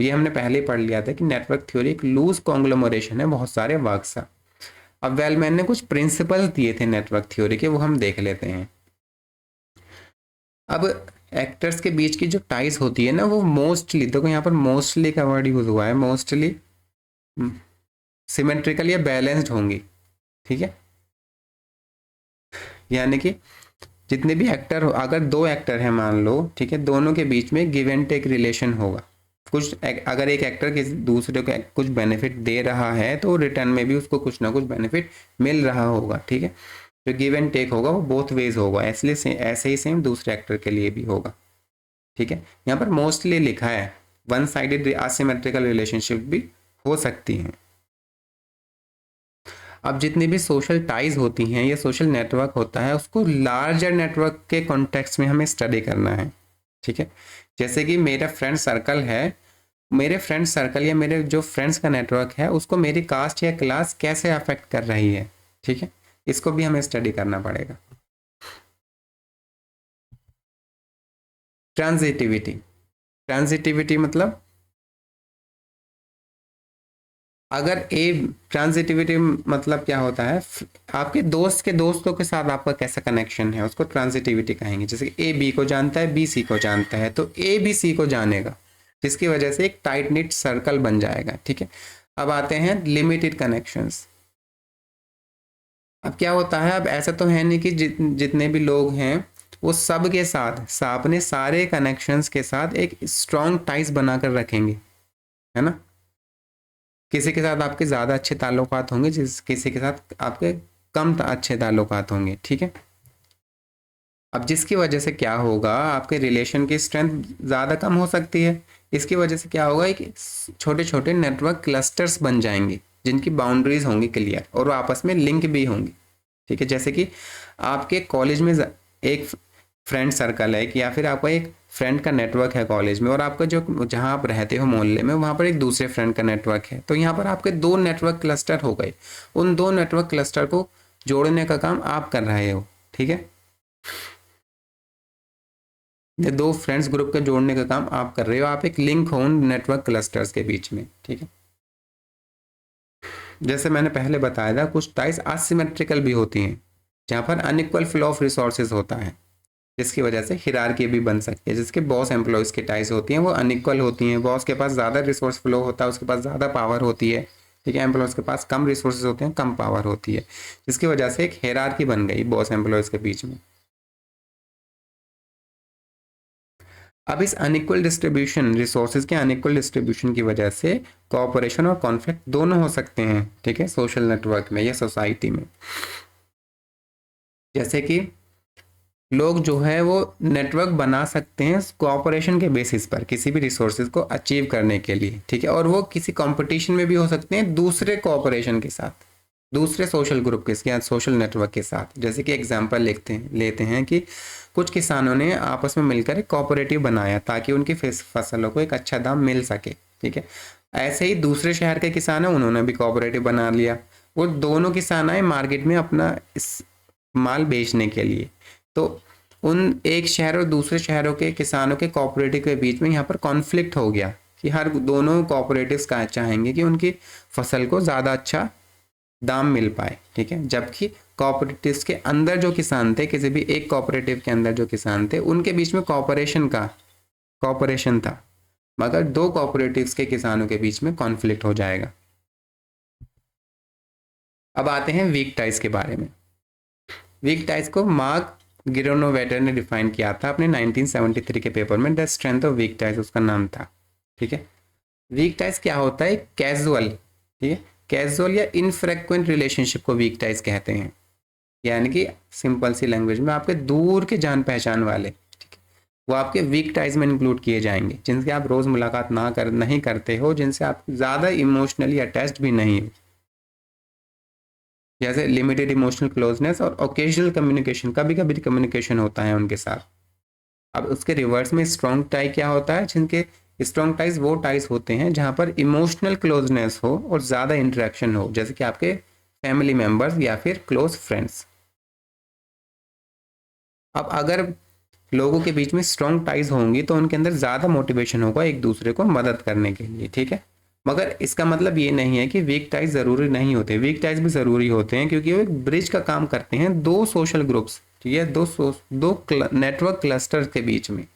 तो ये हमने पहले ही पढ़ लिया था कि नेटवर्क थ्योरी एक लूज कॉन्ग्लोमरेशन है बहुत सारे वर्क का। अब वेलमैन ने कुछ प्रिंसिपल्स दिए थे नेटवर्क थ्योरी के, वो हम देख लेते हैं। अब एक्टर्स के बीच की जो टाइज होती है ना, वो मोस्टली, देखो यहाँ पर मोस्टली का वर्ड यूज हुआ है, मोस्टली सिमेट्रिकल या बैलेंस्ड होंगी, ठीक है। यानी कि जितने भी एक्टर हो, अगर दो एक्टर हैं मान लो, ठीक है, दोनों के बीच में गिव एंड टेक रिलेशन होगा। कुछ अगर एक एक्टर किसी दूसरे को कुछ बेनिफिट दे रहा है तो रिटर्न में भी उसको कुछ ना कुछ बेनिफिट मिल रहा होगा, ठीक है। जो गिव एंड टेक होगा वो बोथ वेज होगा, इसलिए ऐसे ही सेम दूसरे एक्टर के लिए भी होगा, ठीक है। यहाँ पर मोस्टली लिखा है, वन साइडेड असिमेट्रिकल रिलेशनशिप भी हो सकती हैं। अब जितनी भी सोशल टाइज होती हैं या सोशल नेटवर्क होता है, उसको लार्जर नेटवर्क के कॉन्टेक्स्ट में हमें स्टडी करना है, ठीक है। जैसे कि मेरा फ्रेंड सर्कल है, मेरे फ्रेंड सर्कल या मेरे जो फ्रेंड्स का नेटवर्क है उसको मेरी कास्ट या क्लास कैसे अफेक्ट कर रही है, ठीक है, इसको भी हमें स्टडी करना पड़ेगा। ट्रांजिटिविटी, ट्रांजिटिविटी मतलब अगर ए, ट्रांजिटिविटी मतलब क्या होता है, आपके दोस्त के दोस्तों के साथ आपका कैसा कनेक्शन है, उसको ट्रांजिटिविटी कहेंगे। जैसे ए बी को जानता है, बी सी को जानता है, तो ए बी सी को जानेगा, जिसकी वजह से एक टाइट निट सर्कल बन जाएगा, ठीक है। अब आते हैं लिमिटेड कनेक्शंस। अब क्या होता है, अब ऐसा तो है नहीं कि जितने भी लोग हैं वो सब के साथ अपने सारे कनेक्शंस के साथ एक स्ट्रॉन्ग टाइज बनाकर रखेंगे, है ना। किसी के साथ आपके ज़्यादा अच्छे ताल्लुकात होंगे, किसी के साथ आपके कम अच्छे ताल्लुकात होंगे, ठीक है। अब जिसकी वजह से क्या होगा, आपके रिलेशन की स्ट्रेंथ ज़्यादा कम हो सकती है। इसकी वजह से क्या होगा कि छोटे छोटे नेटवर्क क्लस्टर्स बन जाएंगे जिनकी बाउंड्रीज होंगी क्लियर और वो आपस में लिंक भी होंगी, ठीक है। जैसे कि आपके कॉलेज में एक फ्रेंड सर्कल है कि या फिर आपका एक फ्रेंड का नेटवर्क है कॉलेज में, और आपका जो जहाँ आप रहते हो मोहल्ले में वहाँ पर एक दूसरे फ्रेंड का नेटवर्क है, तो यहाँ पर आपके दो नेटवर्क क्लस्टर हो गए। उन दो नेटवर्क क्लस्टर को जोड़ने का काम आप कर रहे हो, ठीक है। ये दो फ्रेंड्स ग्रुप के जोड़ने का काम आप कर रहे हो, आप एक लिंक हो उन नेटवर्क क्लस्टर्स के बीच में, ठीक है। जैसे मैंने पहले बताया था, कुछ टाइज असिमेट्रिकल भी होती हैं जहाँ पर अनइक्वल फ्लो ऑफ रिसोर्सेज होता है, जिसकी वजह से हिरार्की भी बन सकती है। जिसके बॉस एम्प्लॉयज़ की टाइज होती हैं वो अनइक्वल होती हैं, बॉस के पास ज़्यादा रिसोर्स फ्लो होता है, उसके पास ज़्यादा पावर होती है, ठीक है। एम्प्लॉयज़ के पास कम रिसोर्सेज होते हैं, कम पावर होती है, जिसकी वजह से एक हिरार्की बन गई बॉस एम्प्लॉयज़ के बीच में। अब इस अनइक्वल डिस्ट्रीब्यूशन, रिसोर्सेज के अनइक्वल डिस्ट्रीब्यूशन की वजह से कोऑपरेशन और कॉन्फ्लिक्ट दोनों हो सकते हैं, ठीक है, सोशल नेटवर्क में या सोसाइटी में। जैसे कि लोग जो है वो नेटवर्क बना सकते हैं कोऑपरेशन के बेसिस पर किसी भी रिसोर्सेज को अचीव करने के लिए, ठीक है। और वो किसी कंपटीशन में भी हो सकते हैं दूसरे कोऑपरेशन के साथ, दूसरे सोशल ग्रुप के साथ, सोशल नेटवर्क के साथ। जैसे कि एग्जांपल लेते हैं कि कुछ किसानों ने आपस में मिलकर एक कोऑपरेटिव बनाया ताकि उनकी फसलों को एक अच्छा दाम मिल सके, ठीक है। ऐसे ही दूसरे शहर के किसान हैं, उन्होंने भी कोऑपरेटिव बना लिया। वो दोनों किसान आए मार्केट में अपना इस माल बेचने के लिए, तो उन एक शहर और दूसरे शहरों के किसानों के कोऑपरेटिव के बीच में यहाँ पर कॉन्फ्लिक्ट हो गया कि हर दोनों कोऑपरेटिव्स का चाहेंगे कि उनकी फसल को ज़्यादा अच्छा दाम मिल पाए, ठीक है। जबकि कोऑपरेटिव्स के अंदर जो किसान थे, किसी भी एक कोऑपरेटिव के अंदर जो किसान थे, उनके बीच में कोऑपरेशन था, मगर दो कोऑपरेटिव्स के किसानों के बीच में कॉन्फ्लिक्ट हो जाएगा। अब आते हैं वीक टाइज के बारे में। वीक टाइज को मार्क गिरोनोवेटर ने डिफाइन किया था अपने 1973 के पेपर में, the strength of weak ties उसका नाम था, ठीक है। वीक टाइज क्या होता है, कैजुअल, ठीक है, कैजुअल या इनफ्रेक्वेंट रिलेशनशिप को वीक टाइज कहते हैं। यानी कि सिंपल सी लैंग्वेज में आपके दूर के जान पहचान वाले, ठीक है, वो आपके वीक टाइज में इंक्लूड किए जाएंगे, जिनसे आप रोज़ मुलाकात नहीं करते हो, जिनसे आप ज़्यादा इमोशनली अटैच्ड भी नहीं हो। जैसे लिमिटेड इमोशनल क्लोजनेस और ओकेजनल कम्युनिकेशन, कभी कभी कम्युनिकेशन होता है उनके साथ। अब उसके रिवर्स में स्ट्रॉन्ग टाई क्या होता है, जिनके स्ट्रॉन्ग टाइज वो टाइज होते हैं जहाँ पर इमोशनल क्लोजनेस हो और ज़्यादा इंटरेक्शन हो, जैसे कि आपके फैमिली मेम्बर्स या फिर क्लोज फ्रेंड्स। अब अगर लोगों के बीच में स्ट्रॉन्ग टाइज होंगी तो उनके अंदर ज़्यादा मोटिवेशन होगा एक दूसरे को मदद करने के लिए, ठीक है। मगर इसका मतलब ये नहीं है कि वीक टाइज ज़रूरी नहीं होते, वीक टाइज भी ज़रूरी होते हैं, क्योंकि वो एक ब्रिज का काम करते हैं दो सोशल ग्रुप्स, ठीक है, दो नेटवर्क क्लस्टर्स के बीच में।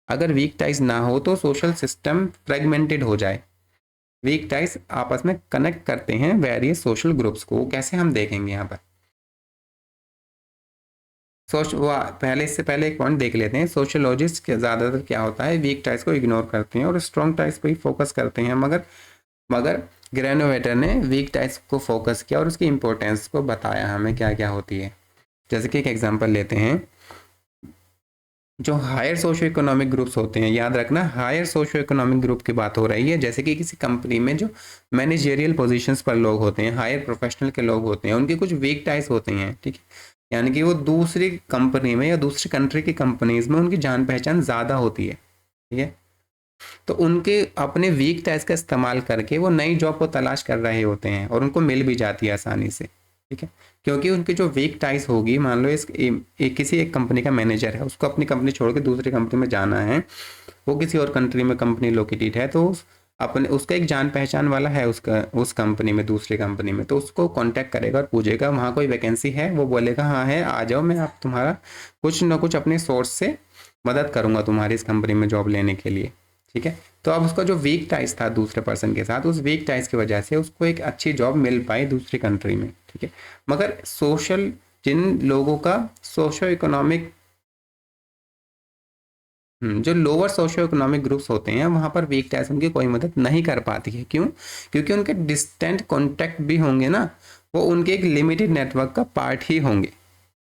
अगर वीक टाइज ना हो तो सोशल सिस्टम फ्रेगमेंटेड हो जाए। वीक टाइज आपस में कनेक्ट करते हैं वेरियस सोशल ग्रुप्स को। कैसे, हम देखेंगे यहाँ पर। पहले, इससे पहले एक पॉइंट देख लेते हैं। सोशियोलॉजिस्ट के ज़्यादातर क्या होता है, वीक टाइज को इग्नोर करते हैं और स्ट्रॉन्ग टाइज पर ही फोकस करते हैं। मगर ग्रेनोवेटर ने वीक टाइज को फोकस किया और उसकी इंपॉर्टेंस को बताया हमें क्या क्या होती है। जैसे कि एक एग्जांपल लेते हैं, जो हायर सोशो इकोनॉमिक ग्रुप्स होते हैं, याद रखना हायर सोशो इकोनॉमिक ग्रुप की बात हो रही है। जैसे कि किसी कंपनी में जो मैनेजरियल पोजीशंस पर लोग होते हैं, हायर प्रोफेशनल के लोग होते हैं, उनके कुछ वीक टाइज होते हैं, ठीक है। यानी कि वो दूसरी कंपनी में या दूसरी कंट्री की कंपनीज में उनकी जान पहचान ज़्यादा होती है, ठीक है। तो उनके अपने वीक टाइज का इस्तेमाल करके वो नई जॉब को तलाश कर रहे होते हैं और उनको मिल भी जाती है आसानी से, ठीक है। क्योंकि उनकी जो वीक टाइज होगी, मान लो किसी एक कंपनी का मैनेजर है, उसको अपनी कंपनी छोड़ के दूसरी कंपनी में जाना है, वो किसी और कंट्री में कंपनी लोकेटेड है, तो उसका एक जान पहचान वाला है उस कंपनी में, दूसरी कंपनी में, तो उसको कांटेक्ट करेगा और पूछेगा वहाँ कोई वैकेंसी है। वो बोलेगा हाँ है, आ जाओ, मैं आप तुम्हारा कुछ ना कुछ अपने सोर्स से मदद करूँगा तुम्हारी इस कंपनी में जॉब लेने के लिए, ठीक है। तो अब उसका जो वीक टाइज था दूसरे पर्सन के साथ, उस वीक टाइज की वजह से उसको एक अच्छी जॉब मिल पाई दूसरी कंट्री में, ठीक है। मगर जिन लोगों का सोशो इकोनॉमिक जो लोअर सोशो इकोनॉमिक ग्रुप्स होते हैं, वहाँ पर वीक टाइज उनकी कोई मदद नहीं कर पाती है। क्यों? क्योंकि उनके डिस्टेंट कॉन्टैक्ट भी होंगे ना, वो उनके एक लिमिटेड नेटवर्क का पार्ट ही होंगे,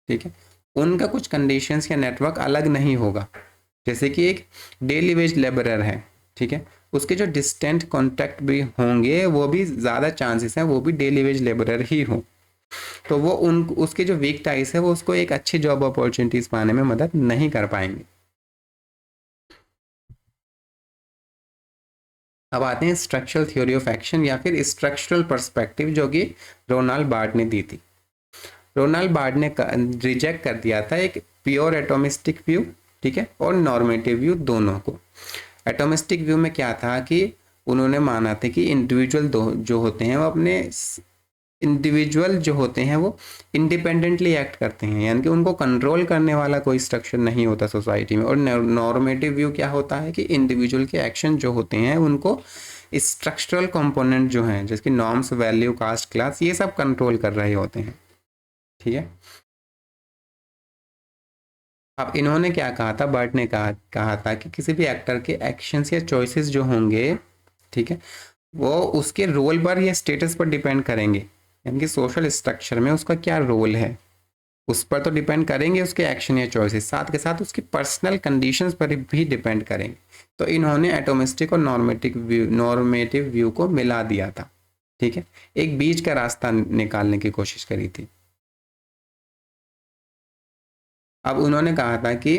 ठीक है। उनका कुछ कंडीशंस या नेटवर्क अलग नहीं होगा। जैसे कि एक डेली वेज लेबरर है, ठीक है, उसके जो डिस्टेंट कॉन्टैक्ट भी होंगे, वो भी ज़्यादा चांसेस हैं वो भी डेली वेज लेबरर ही हो। तो वो उसके जो वीक टाइज है वो उसको एक अच्छी जॉब अपॉर्चुनिटीज पाने में मदद नहीं कर पाएंगे। अब आते हैं स्ट्रक्चरल थ्योरी ऑफ एक्शन या फिर स्ट्रक्चरल पर्सपेक्टिव, जो कि रोनाल्ड बार्ड ने दी थी। रोनाल्ड बार्ड ने रिजेक्ट कर दिया था एक प्योर एटोमिस्टिक व्यू, ठीक है, और नॉर्मेटिव व्यू दोनों को। एटोमिस्टिक व्यू में क्या था कि उन्होंने माना था कि इंडिविजुअल जो होते हैं वो इंडिपेंडेंटली एक्ट करते हैं, यानी कि उनको कंट्रोल करने वाला कोई स्ट्रक्चर नहीं होता सोसाइटी में। और नॉर्मेटिव व्यू क्या होता है कि इंडिविजुअल के एक्शन जो होते हैं उनको स्ट्रक्चरल कंपोनेंट जो हैं, जैसे कि नॉर्म्स, वैल्यू, कास्ट, क्लास, ये सब कंट्रोल कर रहे होते हैं, ठीक है। अब इन्होंने क्या कहा था, बर्ट ने कहा था कि किसी भी एक्टर के एक्शंस या चॉइसेस जो होंगे, ठीक है, वो उसके रोल पर या स्टेटस पर डिपेंड करेंगे। यानी कि सोशल स्ट्रक्चर में उसका क्या रोल है उस पर तो डिपेंड करेंगे उसके एक्शन या चॉइसेस, साथ के साथ उसकी पर्सनल कंडीशंस पर भी डिपेंड करेंगे। तो इन्होंने एटोमिस्टिक और नॉर्मेटिव व्यू को मिला दिया था, ठीक है, एक बीच का रास्ता निकालने की कोशिश करी थी। अब उन्होंने कहा था कि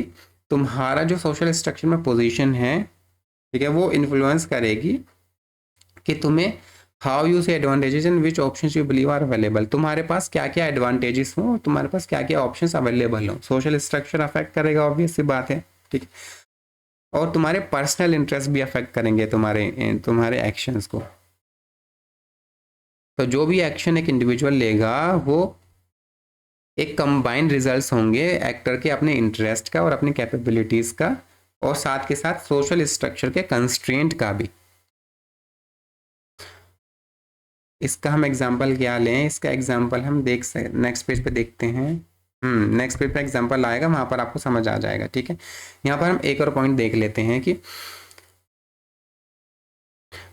तुम्हारा जो सोशल स्ट्रक्चर में पोजीशन है, ठीक है, वो इन्फ्लुएंस करेगी कि तुम्हें how you see advantages and which options you believe are available, तुम्हारे पास क्या क्या एडवांटेजेस हो और तुम्हारे पास क्या क्या ऑप्शंस अवेलेबल हो। सोशल स्ट्रक्चर अफेक्ट करेगा, ऑब्वियस सी बात है, ठीक। और तुम्हारे पर्सनल इंटरेस्ट भी अफेक्ट करेंगे तुम्हारे एक्शंस को। तो जो भी एक्शन एक इंडिविजुअल लेगा वो एक कंबाइंड रिजल्ट्स होंगे एक्टर के अपने इंटरेस्ट का और अपनी कैपेबिलिटीज़ का, और साथ के साथ सोशल स्ट्रक्चर के कंस्ट्रेंट का भी। इसका हम एग्जांपल क्या लें, इसका एग्जांपल हम नेक्स्ट पेज पे देखते हैं। नेक्स्ट पेज पे एग्जांपल आएगा, वहाँ पर आपको समझ आ जाएगा, ठीक है। यहाँ पर हम एक और पॉइंट देख लेते हैं कि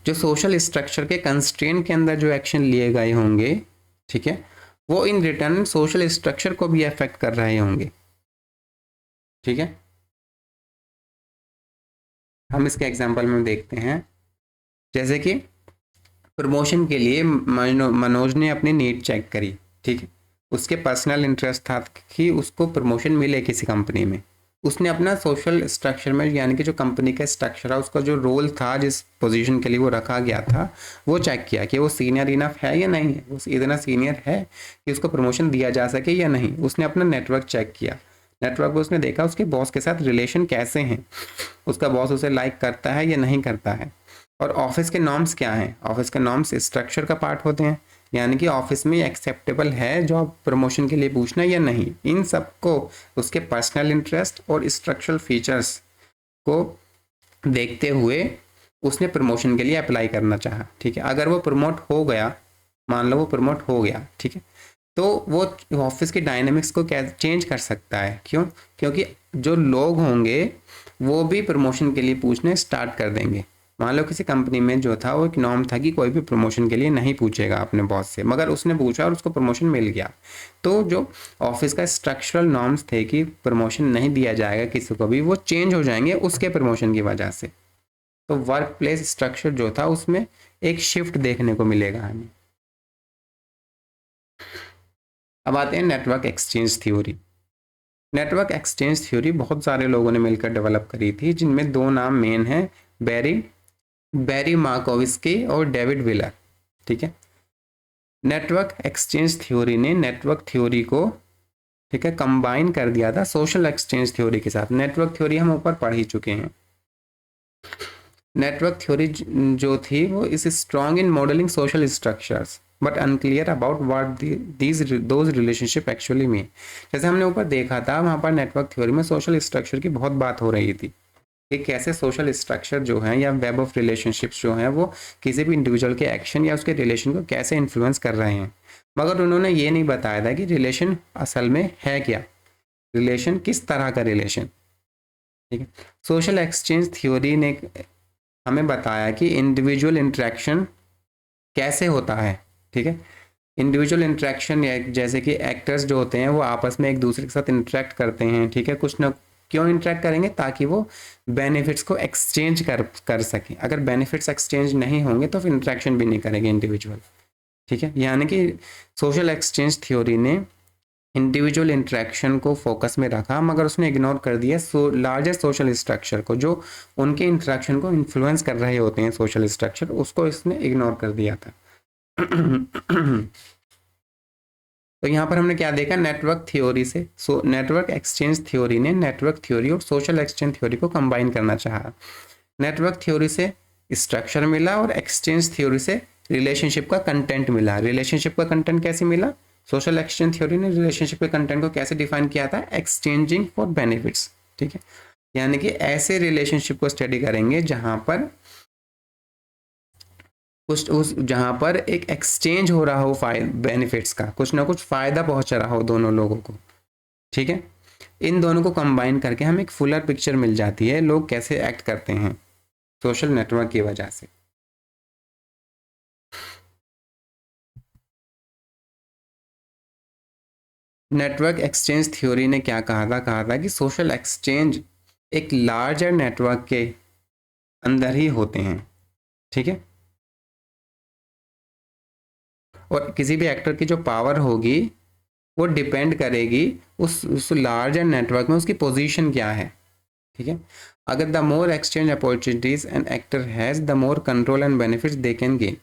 जो सोशल स्ट्रक्चर के कंस्ट्रेंट के अंदर जो एक्शन लिए गए होंगे, ठीक है, वो इन रिटर्न सोशल स्ट्रक्चर को भी अफेक्ट कर रहे होंगे, ठीक है। हम इसके एग्जांपल में देखते हैं, जैसे कि प्रमोशन के लिए मनोज ने अपनी नीड चेक करी, ठीक है, उसके पर्सनल इंटरेस्ट था कि उसको प्रमोशन मिले किसी कंपनी में। उसने अपना सोशल स्ट्रक्चर में, यानी कि जो कंपनी का स्ट्रक्चर है, उसका जो रोल था, जिस पोजीशन के लिए वो रखा गया था, वो चेक किया कि वो सीनियर इनफ है या नहीं है, वो इतना सीनियर है कि उसको प्रमोशन दिया जा सके या नहीं। उसने अपना नेटवर्क चेक किया, नेटवर्क पे उसने देखा उसके बॉस के साथ रिलेशन कैसे हैं, उसका बॉस उसे लाइक करता है या नहीं करता है, और ऑफिस के नॉर्म्स क्या हैं। ऑफिस के नॉर्म्स स्ट्रक्चर का पार्ट होते हैं, यानी कि ऑफिस में एक्सेप्टेबल है जॉब प्रमोशन के लिए पूछना या नहीं। इन सबको उसके पर्सनल इंटरेस्ट और स्ट्रक्चरल फीचर्स को देखते हुए उसने प्रमोशन के लिए अप्लाई करना चाहा। ठीक है, अगर वो प्रमोट हो गया, मान लो वो प्रमोट हो गया, ठीक है, तो वो ऑफिस की डायनेमिक्स को क्या चेंज कर सकता है। क्यों? क्योंकि जो लोग होंगे वो भी प्रमोशन के लिए पूछने स्टार्ट कर देंगे। मान लो किसी कंपनी में जो था वो एक नॉर्म था कि कोई भी प्रमोशन के लिए नहीं पूछेगा अपने बॉस से, मगर उसने पूछा और उसको प्रमोशन मिल गया। तो जो ऑफिस का स्ट्रक्चरल नॉर्म्स थे कि प्रमोशन नहीं दिया जाएगा किसी को भी, वो चेंज हो जाएंगे उसके प्रमोशन की वजह से। तो वर्क प्लेस स्ट्रक्चर जो था उसमें एक शिफ्ट देखने को मिलेगा हमें। अब आते हैं network exchange theory. Network exchange theory बहुत सारे लोगों ने मिलकर डेवलप करी थी, जिनमें दो नाम मेन हैं, बैरी बैरी मार्कोविस्की और डेविड विलर। ठीक है, नेटवर्क एक्सचेंज थ्योरी ने नेटवर्क थ्योरी को, ठीक है, कंबाइन कर दिया था सोशल एक्सचेंज थ्योरी के साथ। नेटवर्क थ्योरी हम ऊपर पढ़ ही चुके हैं। नेटवर्क थ्योरी जो थी वो is strong in modelling social structures but unclear about what those relationship actually mean. जैसे हमने ऊपर देखा था, वहाँ पर नेटवर्क थ्योरी में सोशल स्ट्रक्चर की बहुत बात हो रही थी कि कैसे सोशल स्ट्रक्चर जो है या वेब ऑफ रिलेशनशिप्स जो हैं वो किसी भी इंडिविजुअल के एक्शन या उसके रिलेशन को कैसे इन्फ्लुएंस कर रहे हैं। मगर उन्होंने ये नहीं बताया था कि रिलेशन असल में है क्या, रिलेशन किस तरह का रिलेशन। ठीक है, सोशल एक्सचेंज थ्योरी ने हमें बताया कि इंडिविजुअल इंटरेक्शन कैसे होता है। ठीक है, इंडिविजुअल इंटरेक्शन जैसे कि एक्टर्स जो होते हैं वो आपस में एक दूसरे के साथ इंटरेक्ट करते हैं। ठीक है, कुछ ना क्यों इंटरेक्ट करेंगे, ताकि वो बेनिफिट्स को एक्सचेंज कर सकें। अगर बेनिफिट्स एक्सचेंज नहीं होंगे तो फिर इंटरेक्शन भी नहीं करेंगे इंडिविजुअल। ठीक है, यानी कि सोशल एक्सचेंज थ्योरी ने इंडिविजुअल इंटरेक्शन को फोकस में रखा, मगर उसने इग्नोर कर दिया लार्जर सोशल स्ट्रक्चर को, जो उनके इंटरेक्शन को इन्फ्लुएंस कर रहे होते हैं सोशल स्ट्रक्चर, उसको इसने इग्नोर कर दिया था। तो यहाँ पर हमने क्या देखा, नेटवर्क थ्योरी से नेटवर्क एक्सचेंज थ्योरी ने नेटवर्क थ्योरी और सोशल एक्सचेंज थ्योरी को कंबाइन करना चाहा। नेटवर्क थ्योरी से स्ट्रक्चर मिला और एक्सचेंज थ्योरी से रिलेशनशिप का कंटेंट मिला। रिलेशनशिप का कंटेंट कैसे मिला? सोशल एक्सचेंज थ्योरी ने रिलेशनशिप के कंटेंट को कैसे डिफाइन किया था? Exchanging for benefits. ठीक है, यानी कि ऐसे रिलेशनशिप को स्टडी करेंगे जहां पर जहां पर एक एक्सचेंज हो रहा हो बेनिफिट्स का, कुछ ना कुछ फायदा पहुंच रहा हो दोनों लोगों को। ठीक है, इन दोनों को कंबाइन करके हमें एक फुलर पिक्चर मिल जाती है लोग कैसे एक्ट करते हैं सोशल नेटवर्क की वजह से। नेटवर्क एक्सचेंज थ्योरी ने क्या कहा था कि सोशल एक्सचेंज एक लार्जर नेटवर्क के अंदर ही होते हैं। ठीक है, और किसी भी एक्टर की जो पावर होगी वो डिपेंड करेगी उस लार्जर नेटवर्क में उसकी पोजीशन क्या है। ठीक है, अगर the more exchange opportunities an actor has the more control and benefits they can gain.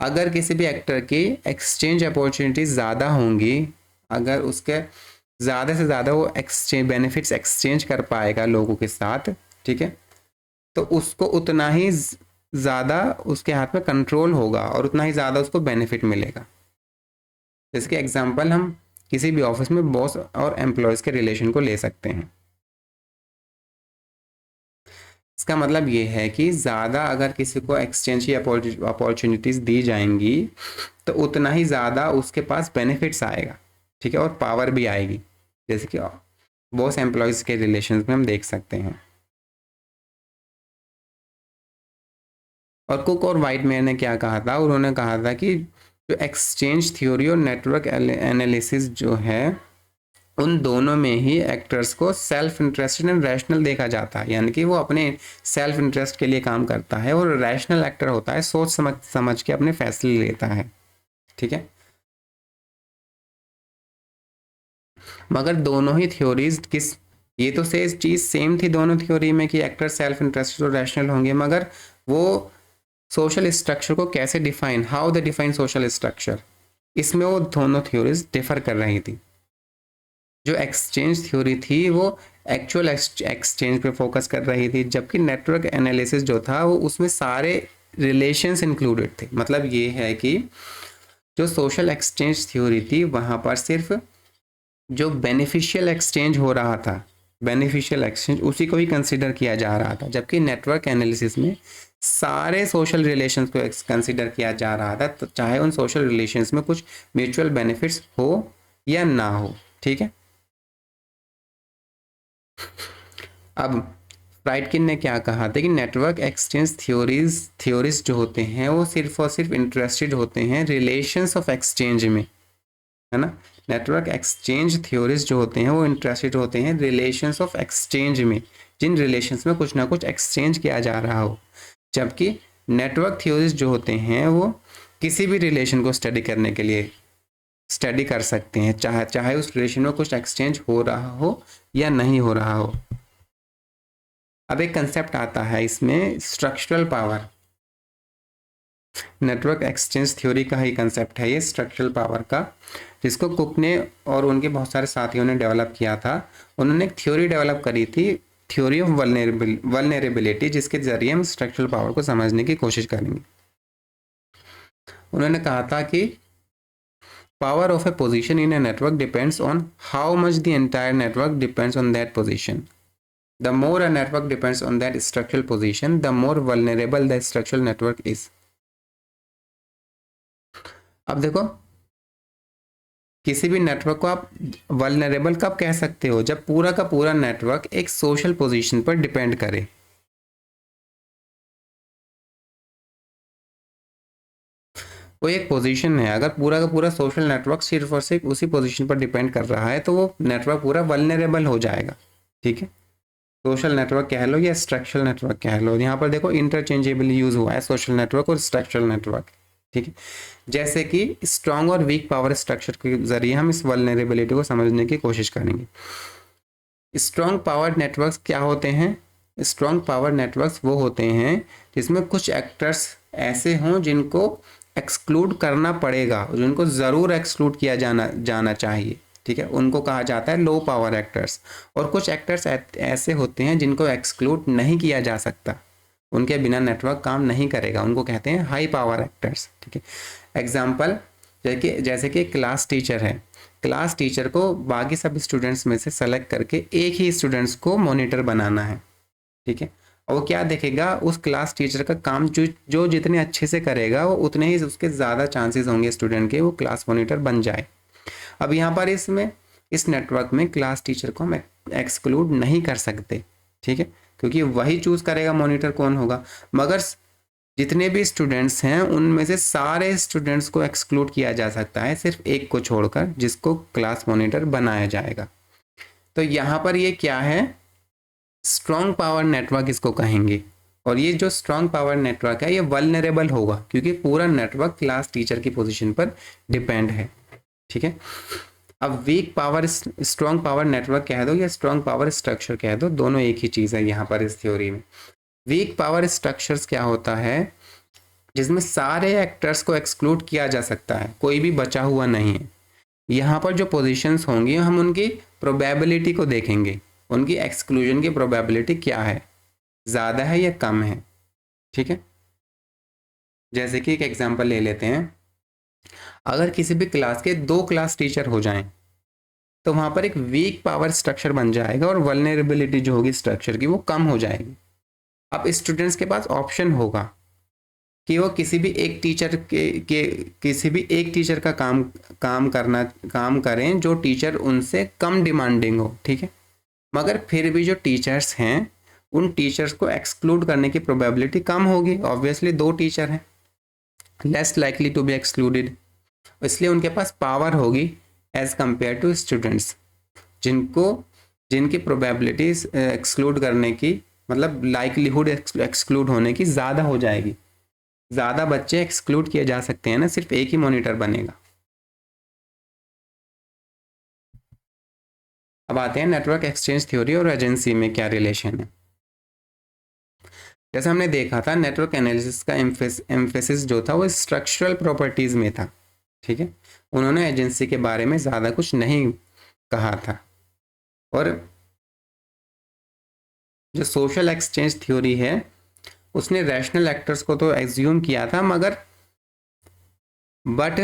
अगर किसी भी एक्टर की एक्सचेंज अपॉर्चुनिटीज ज़्यादा होंगी, अगर उसके ज़्यादा से ज़्यादा वो एक्सचेंज बेनिफिट्स एक्सचेंज कर पाएगा लोगों के साथ, ठीक है, तो उसको उतना ही ज़्यादा उसके हाथ में कंट्रोल होगा और उतना ही ज़्यादा उसको बेनिफिट मिलेगा। जैसे कि एग्जांपल हम किसी भी ऑफिस में बॉस और एम्प्लॉयज़ के रिलेशन को ले सकते हैं। इसका मतलब ये है कि ज़्यादा अगर किसी को एक्सचेंज की अपॉर्चुनिटीज़ दी जाएंगी तो उतना ही ज़्यादा उसके पास बेनिफिट्स आएगा। ठीक है, और पावर भी आएगी, जैसे कि बॉस एम्प्लॉयज़ के रिलेशन में हम देख सकते हैं। और कुक और वाइटमैन ने क्या कहा था, उन्होंने कहा था कि जो एक्सचेंज थ्योरी और नेटवर्क एनालिसिस जो है उन दोनों में ही एक्टर्स को सेल्फ इंटरेस्टेड एंड रैशनल देखा जाता है, यानी कि वो अपने सेल्फ इंटरेस्ट के लिए काम करता है, और रैशनल एक्टर होता है सोच समझ के अपने फैसले लेता है। ठीक है, मगर दोनों ही थ्योरीज ये तो से चीज़ सेम थी दोनों थ्योरी में कि एक्टर सेल्फ इंटरेस्टेड और रैशनल होंगे, मगर वो सोशल स्ट्रक्चर को कैसे define, how they define social structure, इसमें वो दोनों थ्योरीज डिफर कर रही थी। जो एक्सचेंज थ्योरी थी वो एक्चुअल एक्सचेंज पे फोकस कर रही थी, जबकि नेटवर्क एनालिसिस जो था वो उसमें सारे रिलेशंस इंक्लूडेड थे। मतलब ये है कि जो सोशल एक्सचेंज थ्योरी थी वहाँ पर सिर्फ जो बेनिफिशियल एक्सचेंज हो रहा था, बेनिफिशियल एक्सचेंज उसी को ही कंसिडर किया जा रहा था, जबकि नेटवर्क एनालिसिस में सारे सोशल रिलेशंस को कंसिडर किया जा रहा था, तो चाहे उन सोशल रिलेशंस में कुछ म्यूचुअल बेनिफिट्स हो या ना हो। ठीक है। अब फ्राइडकिन ने क्या कहा था कि नेटवर्क एक्सचेंज थ्योरीज जो होते हैं वो सिर्फ और सिर्फ इंटरेस्टेड होते हैं रिलेशंस ऑफ एक्सचेंज में, है ना। नेटवर्क एक्सचेंज थ्योरीज जो होते हैं वो इंटरेस्टेड होते हैं रिलेशंस ऑफ एक्सचेंज में, जिन रिलेशंस में कुछ ना कुछ एक्सचेंज किया जा रहा हो, जबकि नेटवर्क थ्योरीज जो होते हैं वो किसी भी रिलेशन को स्टडी करने के लिए स्टडी कर सकते हैं, चाहे उस रिलेशन में कुछ एक्सचेंज हो रहा हो या नहीं हो रहा हो। अब एक कंसेप्ट आता है इसमें, structural power. Network exchange theory का ही कंसेप्ट है ये, स्ट्रक्चरल पावर का, जिसको कुक ने और उनके बहुत सारे साथियों ने डेवलप किया था। उन्होंने एक थ्योरी डेवलप करी थी, थ्योरी ऑफ वल्नरेबिलिटी, जिसके जरिए हम स्ट्रक्चरल पावर को समझने की कोशिश करेंगे। उन्होंने कहा था कि power of A position in a network depends on how much the entire network depends on that position. The more a network depends on that structural position, the more vulnerable the structural network is. अब देखो, किसी भी network को आप vulnerable कब कह सकते हो, जब पूरा का पूरा नेटवर्क एक सोशल पोजीशन पर डिपेंड करे। कोई एक पोजीशन है, अगर पूरा का पूरा सोशल नेटवर्क सिर्फ और सिर्फ उसी पोजीशन पर डिपेंड कर रहा है तो वो नेटवर्क पूरा वल्नरेबल हो जाएगा। ठीक है। सोशल नेटवर्क कह लो या स्ट्रक्चरल नेटवर्क कह लो, यहाँ पर देखो इंटरचेंजेबली यूज हुआ है सोशल नेटवर्क और स्ट्रक्चरल नेटवर्क। ठीक है। जैसे कि स्ट्रॉन्ग और वीक पावर स्ट्रक्चर के जरिए हम इस वल्नरेबिलिटी को समझने की कोशिश करेंगे। स्ट्रॉन्ग पावर नेटवर्क्स क्या होते हैं? स्ट्रॉन्ग पावर नेटवर्क्स वो होते हैं जिसमें कुछ एक्टर्स ऐसे हों जिनको एक्सक्लूड करना पड़ेगा, जिनको ज़रूर एक्सक्लूड किया जाना चाहिए। ठीक है, उनको कहा जाता है लो पावर एक्टर्स। और कुछ एक्टर्स ऐसे होते हैं जिनको एक्सक्लूड नहीं किया जा सकता, उनके बिना नेटवर्क काम नहीं करेगा, उनको कहते हैं हाई पावर एक्टर्स। ठीक है। एग्जाम्पल, जैसे कि क्लास टीचर है, क्लास टीचर को बाकी सब स्टूडेंट्स में से सेलेक्ट करके एक ही स्टूडेंट्स को मॉनिटर बनाना है। ठीक है। और वो क्या देखेगा, उस क्लास टीचर का काम जो जितने अच्छे से करेगा वो उतने ही उसके ज़्यादा चांसेस होंगे स्टूडेंट के वो क्लास मॉनिटर बन जाए। अब यहाँ पर इस नेटवर्क में क्लास टीचर को हम एक्सक्लूड नहीं कर सकते। ठीक है, क्योंकि वही चूज करेगा मॉनिटर कौन होगा। मगर जितने भी स्टूडेंट्स हैं उनमें से सारे स्टूडेंट्स को एक्सक्लूड किया जा सकता है, सिर्फ एक को छोड़कर, जिसको क्लास मॉनिटर बनाया जाएगा। तो यहाँ पर ये क्या है, स्ट्रॉन्ग पावर नेटवर्क इसको कहेंगे। और ये जो स्ट्रॉन्ग पावर नेटवर्क है ये वल्नरेबल होगा क्योंकि पूरा नेटवर्क क्लास टीचर की पोजीशन पर डिपेंड है। ठीक है। अब weak power strong power network कह दो या स्ट्रॉन्ग पावर स्ट्रक्चर कह दो, दोनों एक ही चीज़ है यहाँ पर इस थ्योरी में। वीक पावर स्ट्रक्चर्स क्या होता है, जिसमें सारे एक्टर्स को एक्सक्लूड किया जा सकता है, कोई भी बचा हुआ नहीं है। यहाँ पर जो पोजीशंस होंगी हम उनकी प्रोबेबिलिटी को देखेंगे, उनकी एक्सक्लूजन की प्रोबेबिलिटी क्या है, ज़्यादा है या कम है। ठीक है। जैसे कि एक एग्जांपल ले लेते हैं, अगर किसी भी क्लास के 2 क्लास टीचर हो जाएं तो वहाँ पर एक वीक पावर स्ट्रक्चर बन जाएगा और वल्नरेबिलिटी जो होगी स्ट्रक्चर की वो कम हो जाएगी। अब स्टूडेंट्स के पास ऑप्शन होगा कि वो किसी भी एक टीचर का काम करें जो टीचर उनसे कम डिमांडिंग हो। ठीक है। मगर फिर भी जो टीचर्स हैं उन टीचर्स को एक्सक्लूड करने की प्रोबेबिलिटी कम होगी। ऑब्वियसली 2 टीचर हैं, less likely to be excluded, इसलिए उनके पास पावर होगी एज कंपेयर टू स्टूडेंट्स जिनकी प्रोबेबिलिटीज एक्सक्लूड करने की, मतलब लाइकलीहुड एक्सक्लूड होने की ज़्यादा हो जाएगी। ज़्यादा बच्चे एक्सक्लूड किए जा सकते हैं ना, सिर्फ एक ही मॉनिटर बनेगा। अब आते हैं नेटवर्क एक्सचेंज थ्योरी और एजेंसी में क्या रिलेशन है। जैसे हमने देखा था नेटवर्क एनालिसिस का एम्फेसिस जो था वो स्ट्रक्चरल प्रॉपर्टीज़ में था। ठीक है। उन्होंने एजेंसी के बारे में ज़्यादा कुछ नहीं कहा था। और जो सोशल एक्सचेंज थ्योरी है उसने रैशनल एक्टर्स को तो एज्यूम किया था, मगर but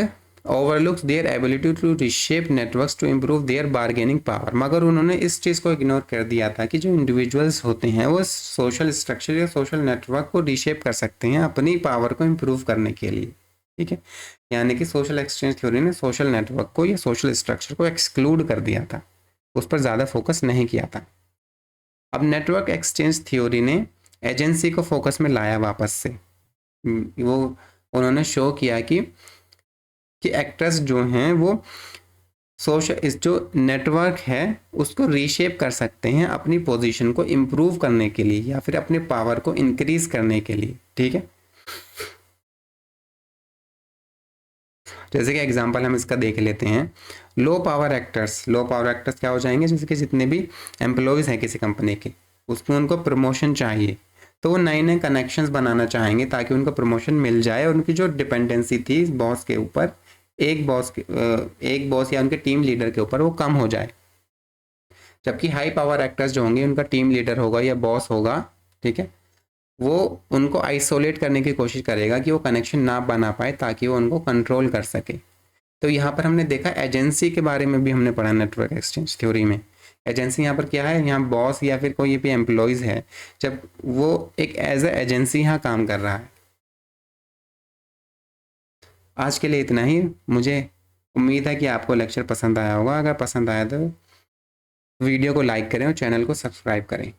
overlooks their ability to reshape networks to improve their bargaining power. मगर उन्होंने इस चीज़ को इग्नोर कर दिया था कि जो इंडिविजुअल्स होते हैं वो सोशल स्ट्रक्चर या सोशल नेटवर्क को रिशेप कर सकते हैं अपनी पावर को इम्प्रूव करने के लिए। ठीक है, यानी कि सोशल एक्सचेंज थ्योरी ने सोशल नेटवर्क को या सोशल स्ट्रक्चर को एक्सक्लूड कर दिया था, उस पर ज़्यादा फोकस नहीं किया था। अब नेटवर्क एक्सचेंज थ्योरी ने एजेंसी को फोकस में लाया वापस से। वो उन्होंने शो किया कि एक्टर्स जो हैं वो सोशल इस जो नेटवर्क है उसको रीशेप कर सकते हैं अपनी पोजीशन को इम्प्रूव करने के लिए या फिर अपने पावर को इंक्रीज करने के लिए। ठीक है, जैसे कि एग्जांपल हम इसका देख लेते हैं। लो पावर एक्टर्स क्या हो जाएंगे, जैसे कि जितने भी एम्प्लॉयज़ हैं किसी कंपनी के, उसमें उनको प्रमोशन चाहिए तो वो नए नए कनेक्शंस बनाना चाहेंगे ताकि उनको प्रमोशन मिल जाए और उनकी जो डिपेंडेंसी थी बॉस के ऊपर, एक बॉस या उनके टीम लीडर के ऊपर, वो कम हो जाए। जबकि हाई पावर एक्टर्स जो होंगे उनका टीम लीडर होगा या बॉस होगा, ठीक है, वो उनको आइसोलेट करने की कोशिश करेगा कि वो कनेक्शन ना बना पाए ताकि वो उनको कंट्रोल कर सके। तो यहाँ पर हमने देखा एजेंसी के बारे में भी हमने पढ़ा नेटवर्क एक्सचेंज थ्योरी में। एजेंसी यहाँ पर क्या है, यहाँ बॉस या फिर कोई भी एम्प्लॉयज़ है, जब वो एक एज ए एजेंसी यहाँ काम कर रहा है। आज के लिए इतना ही। मुझे उम्मीद है कि आपको लेक्चर पसंद आया होगा। अगर पसंद आया तो वीडियो को लाइक करें और चैनल को सब्सक्राइब करें।